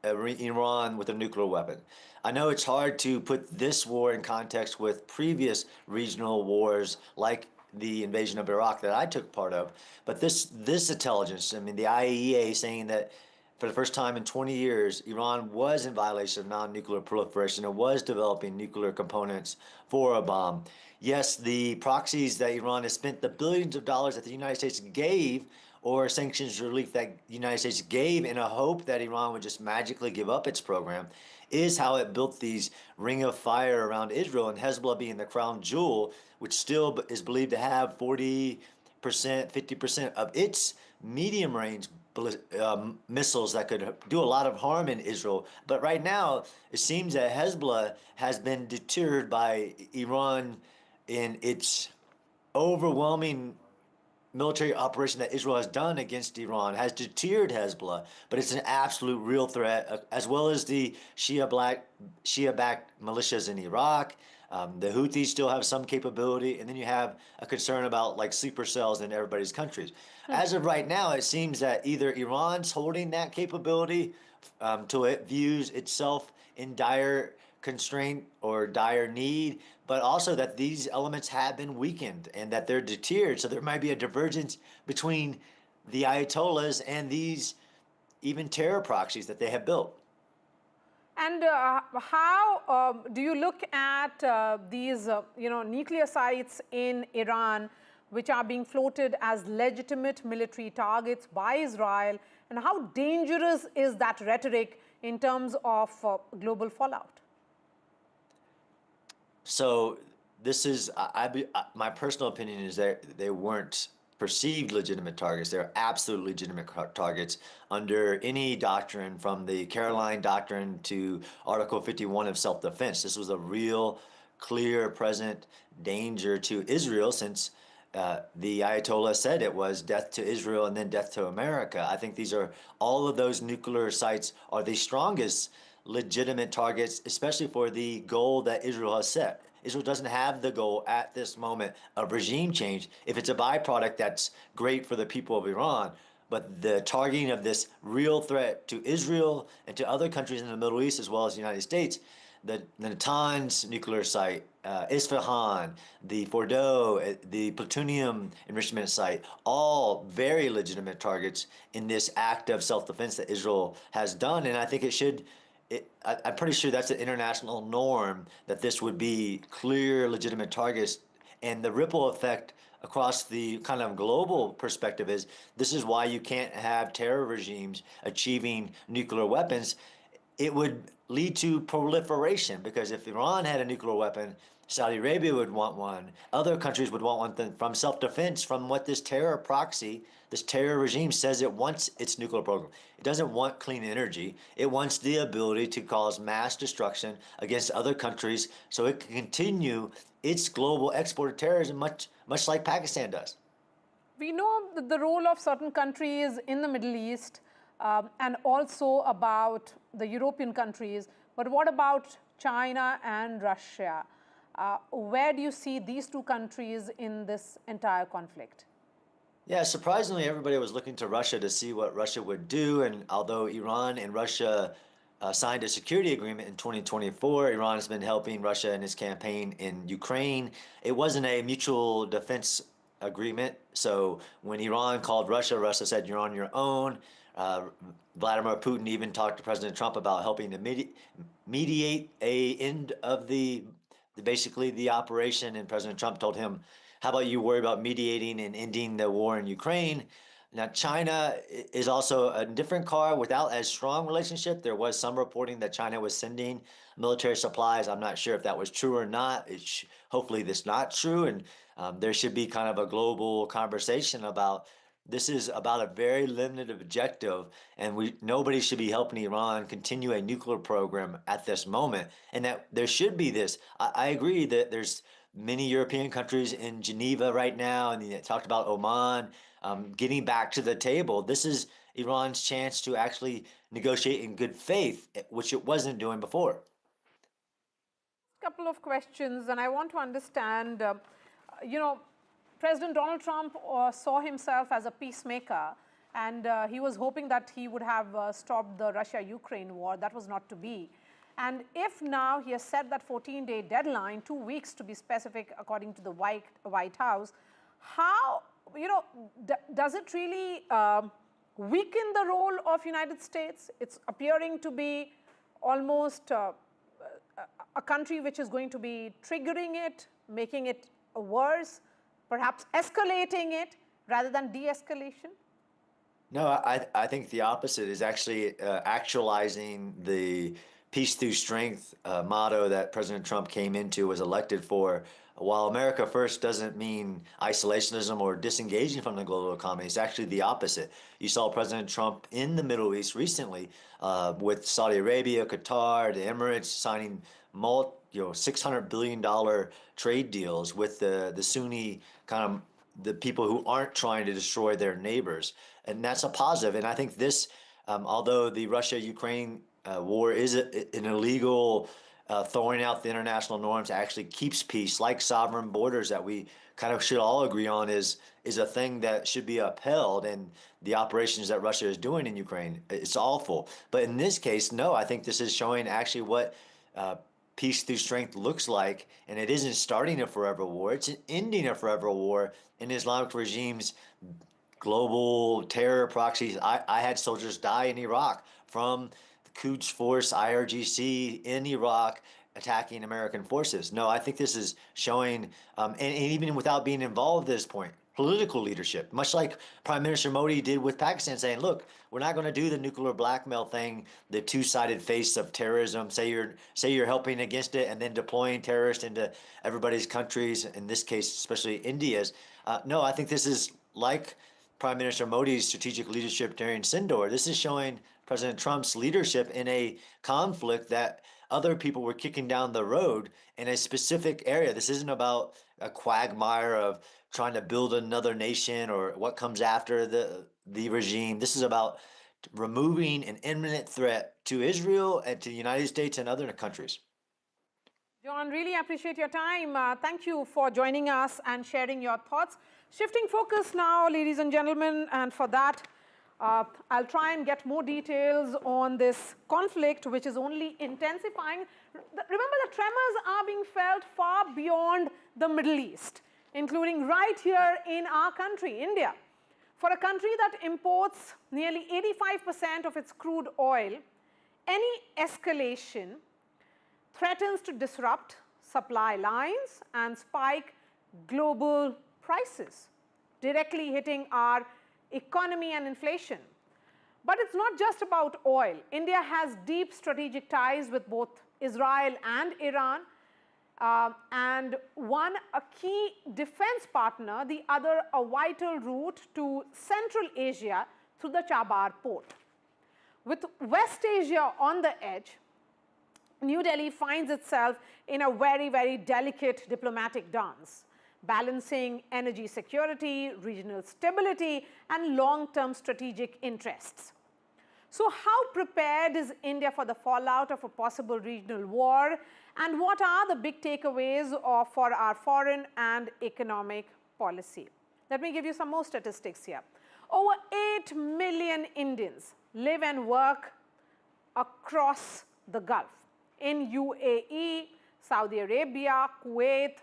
S4: Iran with a nuclear weapon. I know it's hard to put this war in context with previous regional wars like the invasion of Iraq that I took part of, but this intelligence, I mean, the IAEA saying that for the first time in 20 years, Iran was in violation of non-nuclear proliferation and was developing nuclear components for a bomb. Yes, the proxies that Iran has spent, the billions of dollars that the United States gave, or sanctions relief that the United States gave in a hope that Iran would just magically give up its program, is how it built these ring of fire around Israel, and Hezbollah being the crown jewel, which still is believed to have 40%, 50% of its medium-range missiles that could do a lot of harm in Israel. But right now, it seems that Hezbollah has been deterred by Iran in its overwhelming military operation that Israel has done against Iran, has deterred Hezbollah, but it's an absolute real threat, as well as the Shia-backed militias in Iraq. The Houthis still have some capability, and then you have a concern about like sleeper cells in everybody's countries. As of right now, it seems that either Iran's holding that capability till it views itself in dire constraint or dire need, but also that these elements have been weakened and that they're deterred. So there might be a divergence between the Ayatollahs and these even terror proxies that they have built.
S5: And how do you look at these, nuclear sites in Iran, which are being floated as legitimate military targets by Israel, and how dangerous is that rhetoric in terms of global fallout?
S4: So this is, my personal opinion is that they weren't perceived legitimate targets. They're absolutely legitimate targets under any doctrine, from the Caroline Doctrine to Article 51 of self-defense. This was a real, clear, present danger to Israel, since the Ayatollah said it was death to Israel and then death to America. I think all of those nuclear sites are the strongest legitimate targets, especially for the goal that Israel has set. Israel doesn't have the goal at this moment of regime change. If it's a byproduct, that's great for the people of Iran. But the targeting of this real threat to Israel and to other countries in the Middle East, as well as the United States, the Natanz nuclear site, Isfahan, the Fordow, the plutonium enrichment site, all very legitimate targets in this act of self-defense that Israel has done. And I think I'm pretty sure that's an international norm, that this would be clear, legitimate targets. And the ripple effect across the kind of global perspective is, this is why you can't have terror regimes achieving nuclear weapons. It would lead to proliferation, because if Iran had a nuclear weapon, Saudi Arabia would want one, other countries would want one, from self-defense, from what this terror proxy, this terror regime says it wants its nuclear program. It doesn't want clean energy. It wants the ability to cause mass destruction against other countries so it can continue its global export of terrorism, much like Pakistan does.
S5: We know the role of certain countries in the Middle East and also about the European countries, but what about China and Russia? Where do you see these two countries in this entire conflict?
S4: Yeah, surprisingly, everybody was looking to Russia to see what Russia would do. And although Iran and Russia signed a security agreement in 2024, Iran has been helping Russia in its campaign in Ukraine. It wasn't a mutual defense agreement. So when Iran called Russia, Russia said, "You're on your own." Vladimir Putin even talked to President Trump about helping to mediate a end of basically the operation, and President Trump told him, "How about you worry about mediating and ending the war in Ukraine?" Now, China is also a different car without as strong relationship. There was some reporting that China was sending military supplies. I'm not sure if that was true or not. Hopefully that's not true, and there should be kind of a global conversation about this is about a very limited objective, and nobody should be helping Iran continue a nuclear program at this moment, and that there should be this. I agree that there's many European countries in Geneva right now, and they talked about Oman getting back to the table. This is Iran's chance to actually negotiate in good faith, which it wasn't doing before.
S5: A couple of questions, and I want to understand, President Donald Trump saw himself as a peacemaker, and he was hoping that he would have stopped the Russia-Ukraine war. That was not to be. And if now he has set that 14-day deadline, 2 weeks to be specific, according to the White House, how, does it really weaken the role of United States? It's appearing to be almost a country which is going to be triggering it, making it worse, perhaps escalating it rather than de-escalation?
S4: No, I think the opposite is actually actualizing the peace through strength motto that President Trump came into, was elected for. While America first doesn't mean isolationism or disengaging from the global economy, it's actually the opposite. You saw President Trump in the Middle East recently with Saudi Arabia, Qatar, the Emirates signing $600 billion trade deals with the Sunni the people who aren't trying to destroy their neighbors. And that's a positive. And I think this, although the Russia-Ukraine war is an illegal throwing out the international norms, actually keeps peace, like sovereign borders that we kind of should all agree on is a thing that should be upheld. And the operations that Russia is doing in Ukraine, it's awful. But in this case, no, I think this is showing actually what peace through strength looks like. And it isn't starting a forever war, it's ending a forever war in Islamic regimes, global terror proxies. I had soldiers die in Iraq from the Quds Force, IRGC in Iraq, attacking American forces. No, I think this is showing, and even without being involved at this point, political leadership, much like Prime Minister Modi did with Pakistan, saying, look, we're not going to do the nuclear blackmail thing, the two-sided face of terrorism, say you're helping against it and then deploying terrorists into everybody's countries, in this case, especially India's. No, I think this is like Prime Minister Modi's strategic leadership during Sindor. This is showing President Trump's leadership in a conflict that other people were kicking down the road in a specific area. This isn't about a quagmire of trying to build another nation or what comes after the regime. This is about removing an imminent threat to Israel and to the United States and other countries.
S5: John, really appreciate your time. Thank you for joining us and sharing your thoughts. Shifting focus now, ladies and gentlemen, and for that, I'll try and get more details on this conflict, which is only intensifying. Remember, the tremors are being felt far beyond the Middle East, including right here in our country, India. For a country that imports nearly 85% of its crude oil, any escalation threatens to disrupt supply lines and spike global prices, directly hitting our economy and inflation. But it's not just about oil. India has deep strategic ties with both Israel and Iran, and one a key defense partner, the other a vital route to Central Asia through the Chabar port. With West Asia on the edge, New Delhi finds itself in a very, very delicate diplomatic dance, balancing energy security, regional stability, and long-term strategic interests. So how prepared is India for the fallout of a possible regional war, and what are the big takeaways for our foreign and economic policy? Let me give you some more statistics here. Over 8 million Indians live and work across the Gulf, in UAE, Saudi Arabia, Kuwait,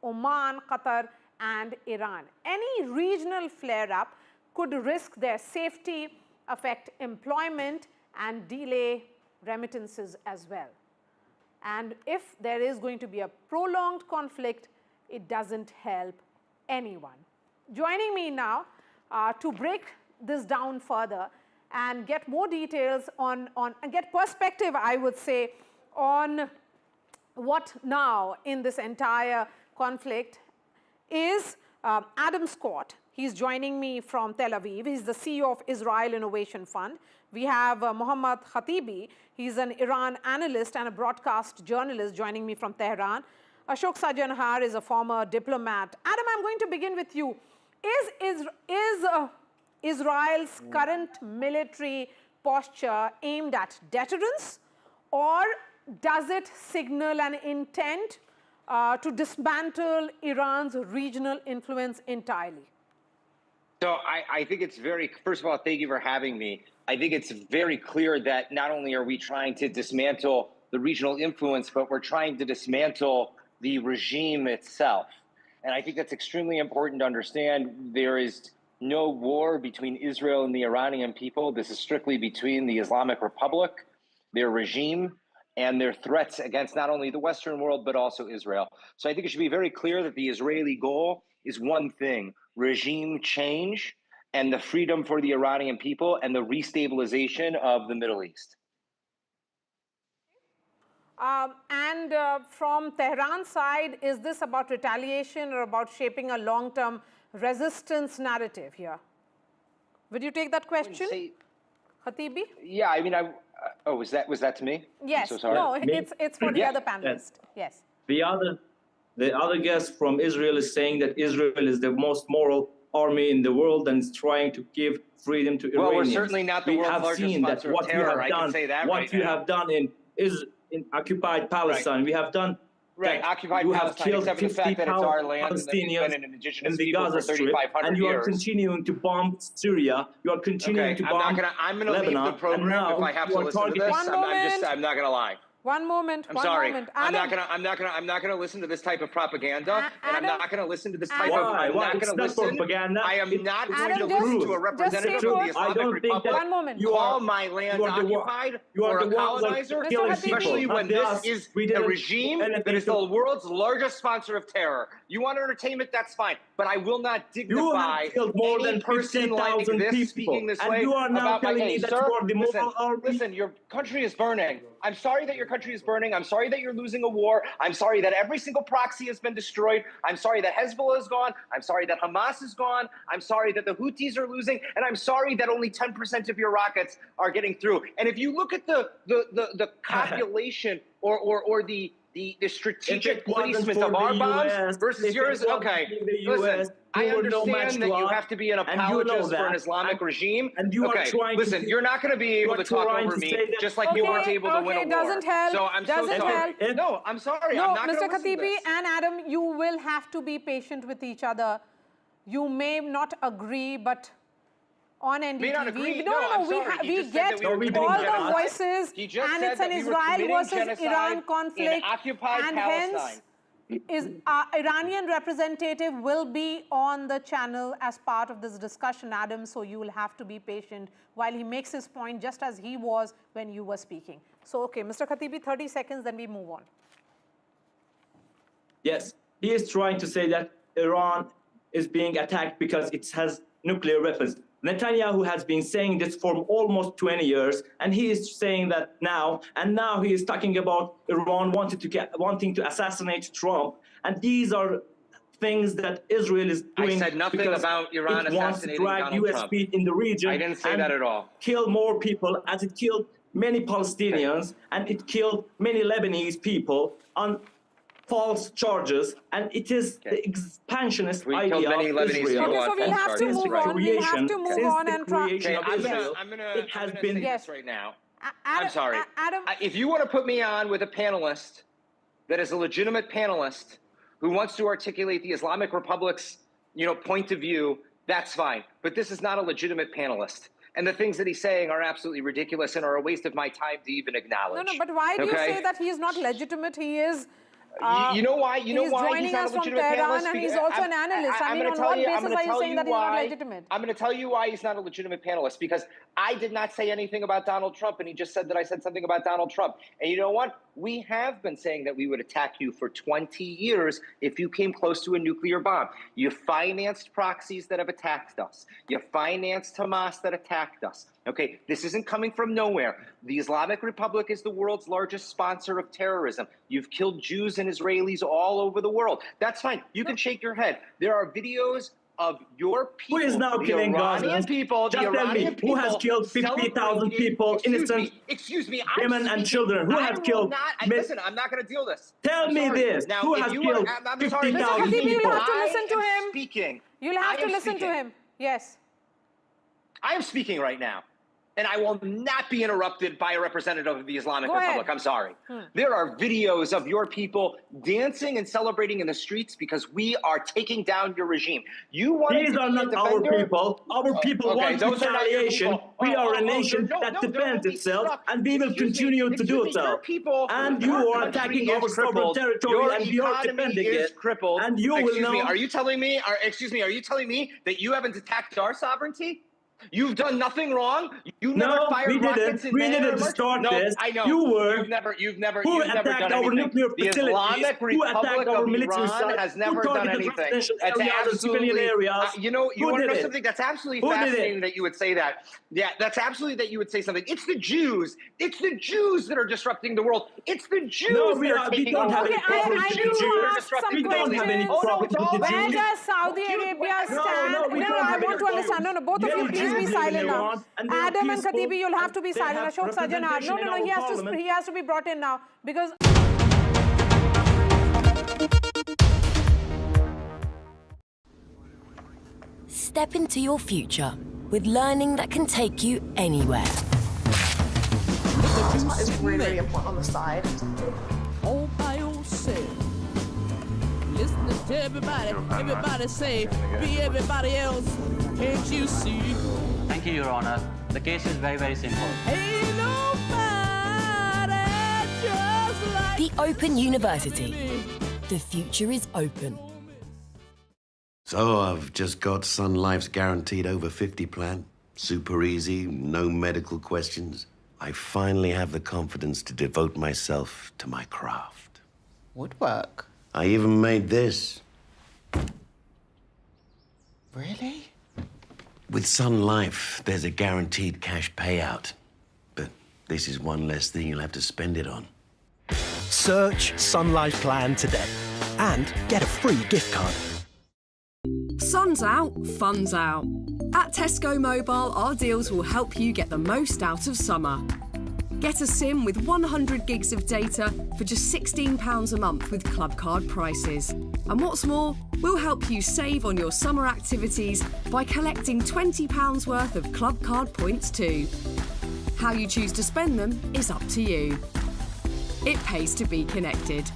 S5: Oman, Qatar, and Iran. Any regional flare-up could risk their safety, affect employment, and delay remittances as well. And if there is going to be a prolonged conflict, it doesn't help anyone. Joining me now to break this down further and get more details on and get perspective, I would say, on what now in this entire conflict is Adam Scott. He's joining me from Tel Aviv. He's the CEO of Israel Innovation Fund. We have Mohammad Khatibi. He's an Iran analyst and a broadcast journalist joining me from Tehran. Ashok Sajanhar is a former diplomat. Adam, I'm going to begin with you. Is Israel's current military posture aimed at deterrence, or does it signal an intent to dismantle Iran's regional influence entirely?
S6: So I think it's very, first of all, thank you for having me. I think it's very clear that not only are we trying to dismantle the regional influence, but we're trying to dismantle the regime itself. And I think that's extremely important to understand. There is no war between Israel and the Iranian people. This is strictly between the Islamic Republic, their regime, and their threats against not only the Western world, but also Israel. So I think it should be very clear that the Israeli goal is one thing: regime change and the freedom for the Iranian people and the restabilization of the Middle East.
S5: From Tehran's side, is this about retaliation or about shaping a long-term resistance narrative here? Would you take that question, Khatibi?
S6: Yeah, I mean, oh, was that to me?
S5: Yes.
S6: I'm so sorry.
S5: No, it's for the other panelist. Yes.
S7: The other guest from Israel is saying that Israel is the most moral army in the world and is trying to give freedom to Iranians.
S6: Well, we're certainly not the world's largest sponsor of terror. I can say that right now.
S7: What you have done in occupied Palestine, we have done.
S6: Right, occupied Palestine, except for the fact that it's our land and that we've been an indigenous people for 3,500 years.
S7: And you are continuing to bomb Syria. You are continuing to bomb
S6: I'm going to leave the program if I have to listen to this. I'm not going to lie.
S5: One moment.
S6: I'm sorry.
S5: Moment.
S6: I'm not gonna listen to this type of propaganda, and I'm not gonna listen to this type of. I'm not gonna listen.
S7: Propaganda.
S6: I am not going to
S5: just-
S6: listen to a representative of the Islamic Republic
S5: One moment.
S6: call my land occupied or a colonizer, especially when this is a regime that is the world's largest sponsor of terror. You want entertainment? That's fine, but I will not dignify any person like this speaking this way about my. Hey, sir, listen, your country is burning. I'm sorry that your country is burning. I'm sorry that you're losing a war. I'm sorry that every single proxy has been destroyed. I'm sorry that Hezbollah is gone. I'm sorry that Hamas is gone. I'm sorry that the Houthis are losing. And I'm sorry that only 10% of your rockets are getting through. And if you look at the copulation or the strategic placement of our bombs versus yours, okay, listen, I understand that you have to be an apologist for an Islamic regime.
S7: And you are trying
S6: listen, you're not going to be able to talk over me, just like you weren't able to win a war.
S5: Doesn't help.
S6: So I'm so sorry. No, I'm sorry.
S5: No,
S6: I'm not
S5: Mr.
S6: going to listen to
S5: Khatibi
S6: this.
S5: and Adam, you will have to be patient with each other. You may not agree, but on NDTV,
S6: May not agree.
S5: we get all the voices, and it's an Israel versus Iran conflict, and hence Iranian representative will be on the channel as part of this discussion, Adam, so you will have to be patient while he makes his point, just as he was when you were speaking. So, okay, Mr. Khatibi, 30 seconds, then we move on.
S7: Yes, he is trying to say that Iran is being attacked because it has nuclear weapons. Netanyahu has been saying this for almost 20 years, and he is saying that now, and now he is talking about Iran wanting to assassinate Trump, and these are things that Israel is doing.
S6: I said nothing about Iran assassinating Donald Trump.
S7: US feet in the region.
S6: I didn't say that at all.
S7: Kill more people, as it killed many Palestinians, and it killed many Lebanese people on false charges, and it is the expansionist idea of Israel.
S5: Okay, so we'll have to move on. We'll have to move on and try.
S6: I'm gonna say this right now. I'm sorry.
S5: Adam,
S6: if you want to put me on with a panelist that is a legitimate panelist who wants to articulate the Islamic Republic's, point of view, that's fine. But this is not a legitimate panelist. And the things that he's saying are absolutely ridiculous and are a waste of my time to even acknowledge.
S5: No, but why do you say that he is not legitimate? He is.
S6: You know why?
S5: He's joining us from Tehran, and he's also an analyst. I mean, on what basis are you saying that he's not legitimate?
S6: I'm going to tell you why he's not a legitimate panelist, because I did not say anything about Donald Trump, and he just said that I said something about Donald Trump. And you know what? We have been saying that we would attack you for 20 years if you came close to a nuclear bomb. You financed proxies that have attacked us. You financed Hamas that attacked us. Okay, this isn't coming from nowhere. The Islamic Republic is the world's largest sponsor of terrorism. You've killed Jews and Israelis all over the world. That's fine. You can shake your head. There are videos of your people,
S7: who is now killing
S6: Iranian people,
S7: Just tell me, who has killed 50,000 people, innocent women and children? Who has killed?
S6: Listen, I'm not going to deal with this.
S7: Tell me this.
S6: Now,
S7: who has killed 50,000 people?
S5: You'll have to listen to him.
S6: Speaking.
S5: You'll have to listen to him. Yes.
S6: I am speaking right now. And I will not be interrupted by a representative of the Islamic Republic. I'm sorry. There are videos of your people dancing and celebrating in the streets because we are taking down your regime.
S7: These are not our people. Our people want retaliation. We are a nation that defends itself, and we will continue to do so. And you are attacking our sovereign territory, and we are defending it. And you will know.
S6: Are you telling me? Are you telling me that you haven't attacked our sovereignty? You've done nothing wrong. You never fired rockets in
S7: we didn't start this.
S6: I know.
S7: You were.
S6: You've never
S7: who
S6: done
S7: attacked our
S6: anything.
S7: nuclear
S6: The
S7: facilities?
S6: Islamic
S7: Who attacked
S6: Republic
S7: our
S6: of
S7: military
S6: Iran
S7: sites?
S6: has never
S7: Who
S6: done anything.
S7: That's
S6: Absolutely.
S7: Areas.
S6: You want to know something? That's absolutely fascinating that you would say that. Yeah, that's absolutely that you would say something. It's the Jews. It's the Jews that are disrupting the world. It's the Jews that are taking over.
S5: We don't have any problem with the Jews. Where does Saudi Arabia stand? I want to understand. No, both of you, please be silent now. Adam and Khatibi, you'll have to be silent. Ashok Sajjanar. No, he has to be brought in now because.
S2: Step into your future with learning that can take you anywhere.
S8: This part is really, really important on the side.
S9: All by yourself. Listening to everybody say, be everybody else. Can't you see?
S24: Thank you, Your Honor. The case is very, very simple.
S9: Ain't nobody just
S2: Open University. The future is open.
S1: So I've just got Sun Life's guaranteed over 50 plan. Super easy, no medical questions. I finally have the confidence to devote myself to my craft.
S10: Woodwork?
S1: I even made this.
S10: Really?
S1: With Sun Life, there's a guaranteed cash payout. But this is one less thing you'll have to spend it on.
S12: Search Sun Life Plan today and get a free gift card.
S24: Sun's out, fun's out. At Tesco Mobile, our deals will help you get the most out of summer. Get a SIM with 100 gigs of data for just £16 a month with club card prices. And what's more, we'll help you save on your summer activities by collecting £20 worth of club card points too. How you choose to spend them is up to you. It pays to be connected.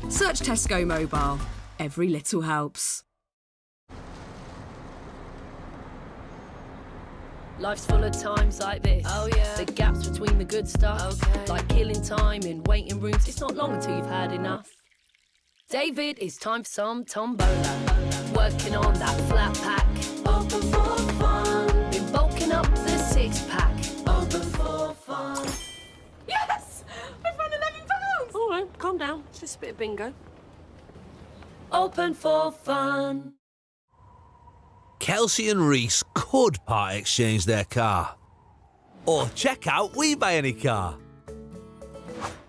S24: Search Tesco Mobile. Every little helps.
S9: Life's full of times like this. Oh yeah. The gaps between the good stuff. Okay. Like killing time in waiting rooms. It's not long until you've had enough. David, it's time for some tombola. Working on that flat pack. Open for fun. Been bulking up the six-pack. Open for fun. Yes! I've won £11! All right, calm down. It's just a bit of bingo. Open for fun.
S25: Kelsey and Reese could part exchange their car. Or check out We Buy Any Car.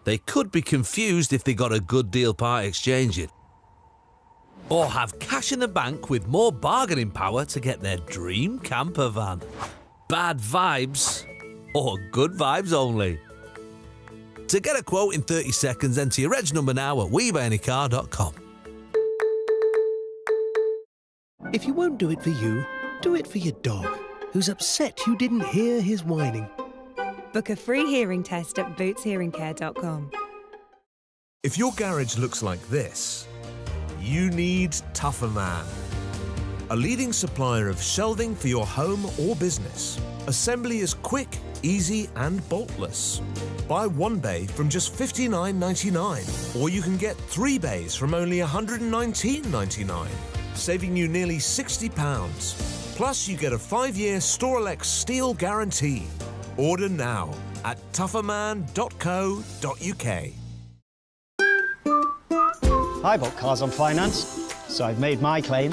S25: They could be confused if they got a good deal part exchanging. Or have cash in the bank with more bargaining power to get their dream camper van. Bad vibes or good vibes only. To get a quote in 30 seconds, enter your reg number now at WeBuyAnyCar.com.
S12: If you won't do it for you, do it for your dog, who's upset you didn't hear his whining.
S26: Book a free hearing test at bootshearingcare.com.
S27: If your garage looks like this, you need Tougher Man. A leading supplier of shelving for your home or business. Assembly is quick, easy and boltless. Buy one bay from just $59.99, or you can get 3 bays from only $119.99. Saving you nearly £60. Plus, you get a 5-year Storelex steel guarantee. Order now at tougherman.co.uk.
S28: I bought cars on finance, so I've made my claim.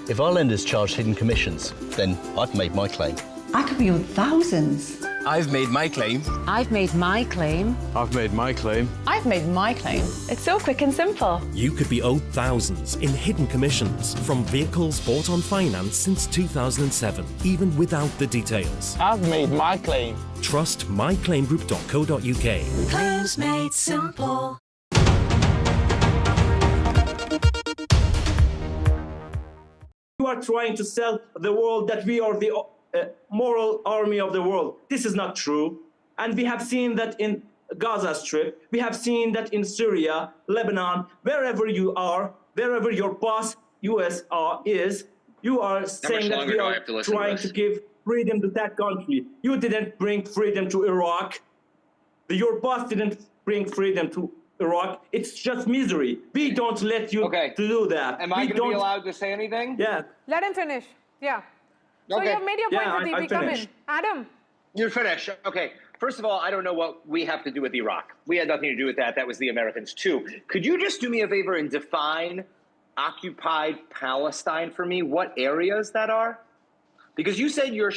S29: If our lenders charge hidden commissions, then I've made my claim.
S30: I could be owed thousands.
S29: I've made my claim.
S30: I've made my claim.
S27: I've made my claim.
S30: I've made my claim. It's so quick and simple.
S12: You could be owed thousands in hidden commissions from vehicles bought on finance since 2007, even without the details.
S31: I've made my claim.
S12: Trust myclaimgroup.co.uk.
S26: Claims made simple.
S7: You are trying to sell the world that we are the moral army of the world. This is not true. And we have seen that in Gaza Strip. We have seen that in Syria, Lebanon, wherever you are, wherever your boss, US is, you are saying that we are trying to give freedom to that country. You didn't bring freedom to Iraq. Your boss didn't bring freedom to Iraq. It's just misery. We don't let you to do that.
S6: Am I going to be allowed to say anything?
S7: Yeah.
S5: Let him finish. Yeah. So
S6: Okay.
S5: you've made your point with DP. Come in. Adam.
S6: You're finished. Okay. First of all, I don't know what we have to do with Iraq. We had nothing to do with that. That was the Americans too. Could you just do me a favor and define occupied Palestine for me? What areas that are? Because you said you're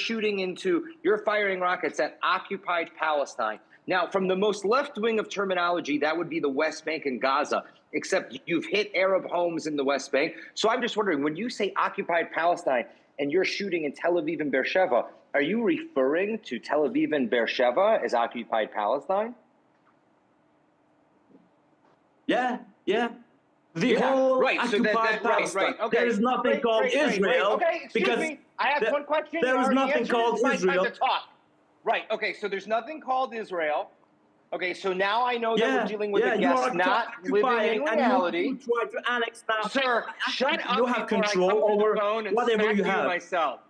S6: firing rockets at occupied Palestine. Now, from the most left wing of terminology, that would be the West Bank and Gaza, except you've hit Arab homes in the West Bank. So I'm just wondering, when you say occupied Palestine and you're shooting in Tel Aviv and Beersheba, are you referring to Tel Aviv and Beersheba as occupied Palestine?
S7: Yeah. The whole
S6: right.
S7: occupied Palestine.
S6: Right. Okay.
S7: There is nothing called Israel.
S6: Okay, excuse me. I asked one question.
S7: There is nothing called Israel.
S6: Time to talk. Right. Okay. So there's nothing called Israel. Okay. So now I know that we're dealing with a guest not living in reality.
S7: You try to annex now.
S6: Sir, shut up.
S7: You have control over whatever you have.
S6: Myself.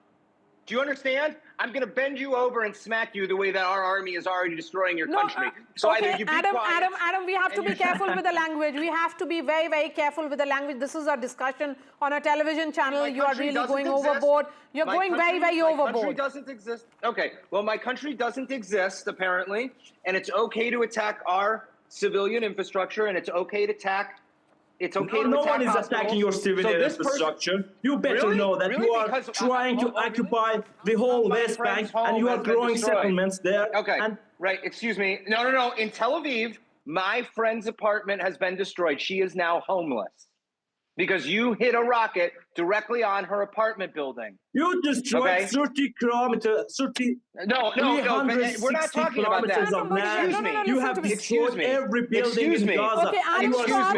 S6: Do you understand? I'm going to bend you over and smack you the way that our army is already destroying your country. So
S5: okay,
S6: either you be
S5: Adam,
S6: quiet.
S5: Adam, we have to be careful with the language. We have to be very, very careful with the language. This is a discussion on a television channel. You are really going overboard. You're going very, very overboard.
S6: My country doesn't exist. Okay, well, my country doesn't exist, apparently, and it's okay to attack our civilian infrastructure, and it's okay to attack. It's okay to
S7: no
S6: attack
S7: one is
S6: hospitals.
S7: attacking your civilian infrastructure. You better know that you are trying to occupy the whole West Bank and you are growing settlements there.
S6: Okay, right, excuse me. No. In Tel Aviv, my friend's apartment has been destroyed. She is now homeless because you hit a rocket directly on her apartment building.
S7: You destroyed 30 kilometers, 30.
S6: No, we're not talking about that.
S7: Of land. You have destroyed every building in Gaza.
S5: Okay, Adam Scott,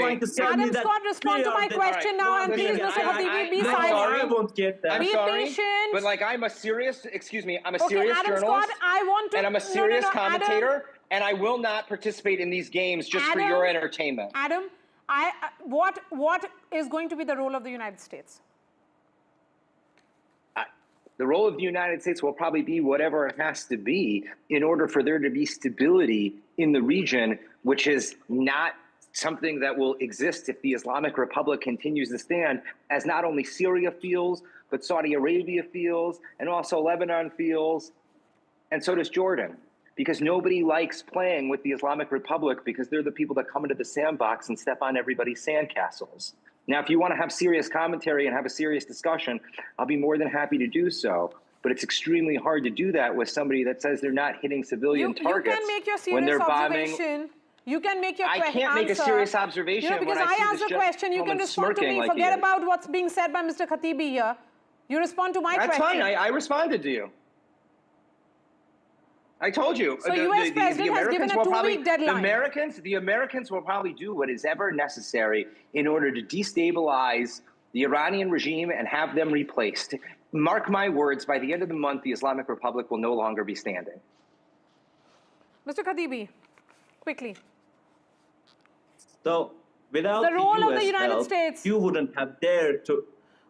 S5: respond to my question now, and please, Mr. Khatibi, be silent.
S7: I won't get that.
S6: I'm
S5: be
S6: sorry,
S5: patient.
S6: but like I'm a serious, I'm a serious
S5: Adam
S6: journalist,
S5: Scott, I want to,
S6: and I'm a serious commentator,
S5: Adam,
S6: and I will not participate in these games just for your entertainment.
S5: Adam, what is going to be the role of the United States?
S6: The role of the United States will probably be whatever it has to be in order for there to be stability in the region, which is not something that will exist if the Islamic Republic continues to stand, as not only Syria feels, but Saudi Arabia feels, and also Lebanon feels, and so does Jordan. Because nobody likes playing with the Islamic Republic because they're the people that come into the sandbox and step on everybody's sandcastles. Now, if you want to have serious commentary and have a serious discussion, I'll be more than happy to do so. But it's extremely hard to do that with somebody that says they're not hitting civilian targets
S5: you can make your serious
S6: when they're
S5: observation.
S6: bombing.
S5: You can make your
S6: I can't make a serious observation
S5: because
S6: when I see
S5: asked
S6: this
S5: a question. You can respond to me.
S6: Like
S5: Forget about what's being said by Mr. Khatibi here. You respond to my question.
S6: That's fine. I responded to you. I told you.
S5: So U.S. President has given a 2-week deadline.
S6: The Americans will probably do what is ever necessary in order to destabilize the Iranian regime and have them replaced. Mark my words, by the end of the month, the Islamic Republic will no longer be standing.
S5: Mr. Khatibi, quickly.
S7: So, without
S5: the role of the
S7: US
S5: United
S7: help,
S5: States,
S7: you wouldn't have dared to.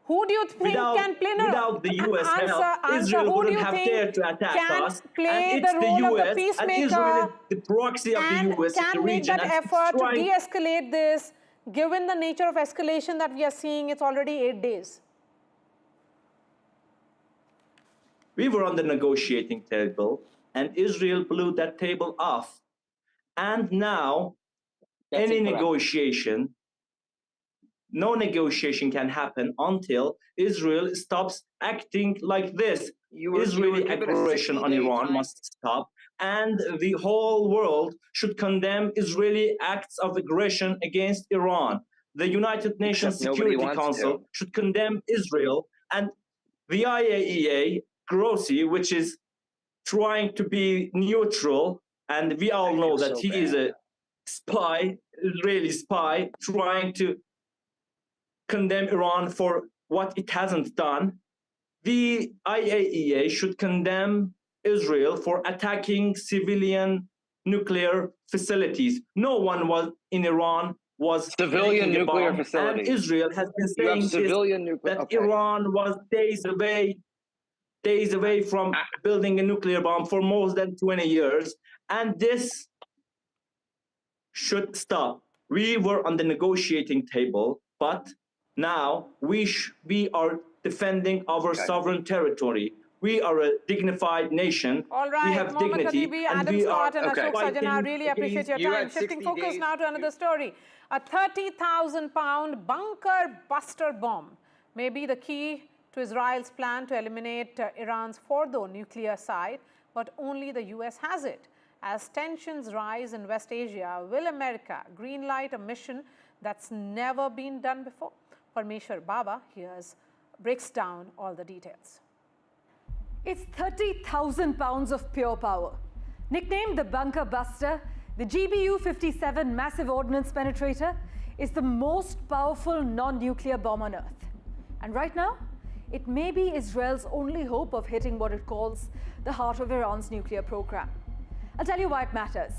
S5: Who do you think can play
S7: without the US help, Israel wouldn't have dared to attack us.
S5: Play
S7: and it's
S5: the role
S7: US,
S5: of the peacemaker,
S7: and Israel is the proxy of the US in the
S5: can make
S7: region.
S5: that effort to de-escalate this, given the nature of escalation that we are seeing. It's already 8 days.
S7: We were on the negotiating table, and Israel blew that table off. And now, no negotiation can happen until Israel stops acting like this. Israeli aggression on Iran must stop, and the whole world should condemn Israeli acts of aggression against Iran. The United Nations Security Council should condemn Israel, and the IAEA, Grossi, which is trying to be neutral, and we all know that he is a spy, Israeli spy, trying to condemn Iran for what it hasn't done. The IAEA should condemn Israel for attacking civilian nuclear facilities. No one was in Iran was
S6: civilian nuclear facilities.
S7: And Israel has been saying that Iran was days away from building a nuclear bomb for more than 20 years. And this should stop. We were on the negotiating table, but now we are defending our sovereign territory. We are a dignified nation.
S5: All right,
S7: we have dignity.
S5: Khatibi, Adam Scott and Ashok Sajjan, I really appreciate your time. Shifting focus now to another story. A 30,000-pound bunker buster bomb may be the key to Israel's plan to eliminate Iran's Fordo nuclear site, but only the US has it. As tensions rise in West Asia, will America greenlight a mission that's never been done before? Parmeshwar Baba breaks down all the details.
S11: It's 30,000 pounds of pure power. Nicknamed the Bunker Buster, the GBU-57 massive ordnance penetrator is the most powerful non-nuclear bomb on Earth. And right now, it may be Israel's only hope of hitting what it calls the heart of Iran's nuclear program. I'll tell you why it matters.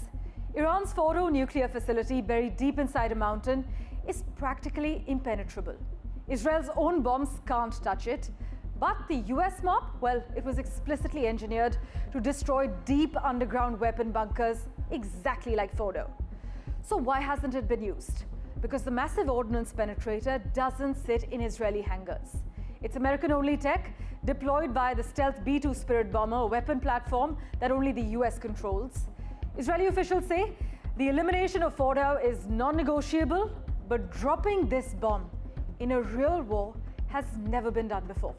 S11: Iran's Fordo nuclear facility, buried deep inside a mountain, is practically impenetrable. Israel's own bombs can't touch it, But the US mob, well, it was explicitly engineered to destroy deep underground weapon bunkers, exactly like Fordo. So why hasn't it been used? Because the massive ordnance penetrator doesn't sit in Israeli hangars. It's American-only tech, deployed by the stealth B-2 Spirit bomber, a weapon platform that only the US controls. Israeli officials say the elimination of Fordo is non-negotiable, but dropping this bomb in a real war has never been done before.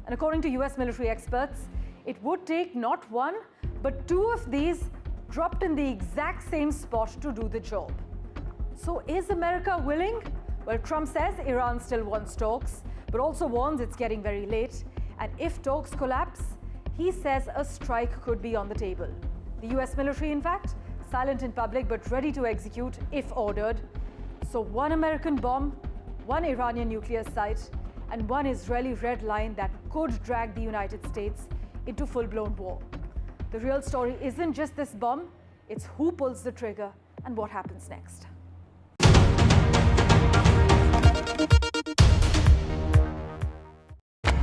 S11: And according to US military experts, it would take not one, but two of these dropped in the exact same spot to do the job. So is America willing? Well, Trump says Iran still wants talks, but also warns it's getting very late. And if talks collapse, he says a strike could be on the table. The US military, in fact, silent in public but ready to execute if ordered. So one American bomb, one Iranian nuclear site, and one Israeli red line that could drag the United States into full-blown war. The real story isn't just this bomb, it's who pulls the trigger and what happens next.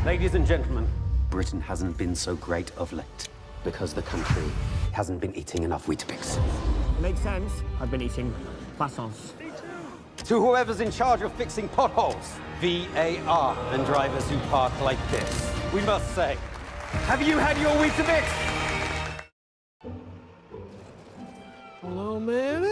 S13: Ladies and gentlemen, Britain hasn't been so great of late because the country hasn't been eating enough Weetabix.
S14: Makes sense. I've been eating croissants.
S13: To whoever's in charge of fixing potholes, VAR, and drivers who park like this, we must say, have you had your Weetabix?
S15: Hello, man.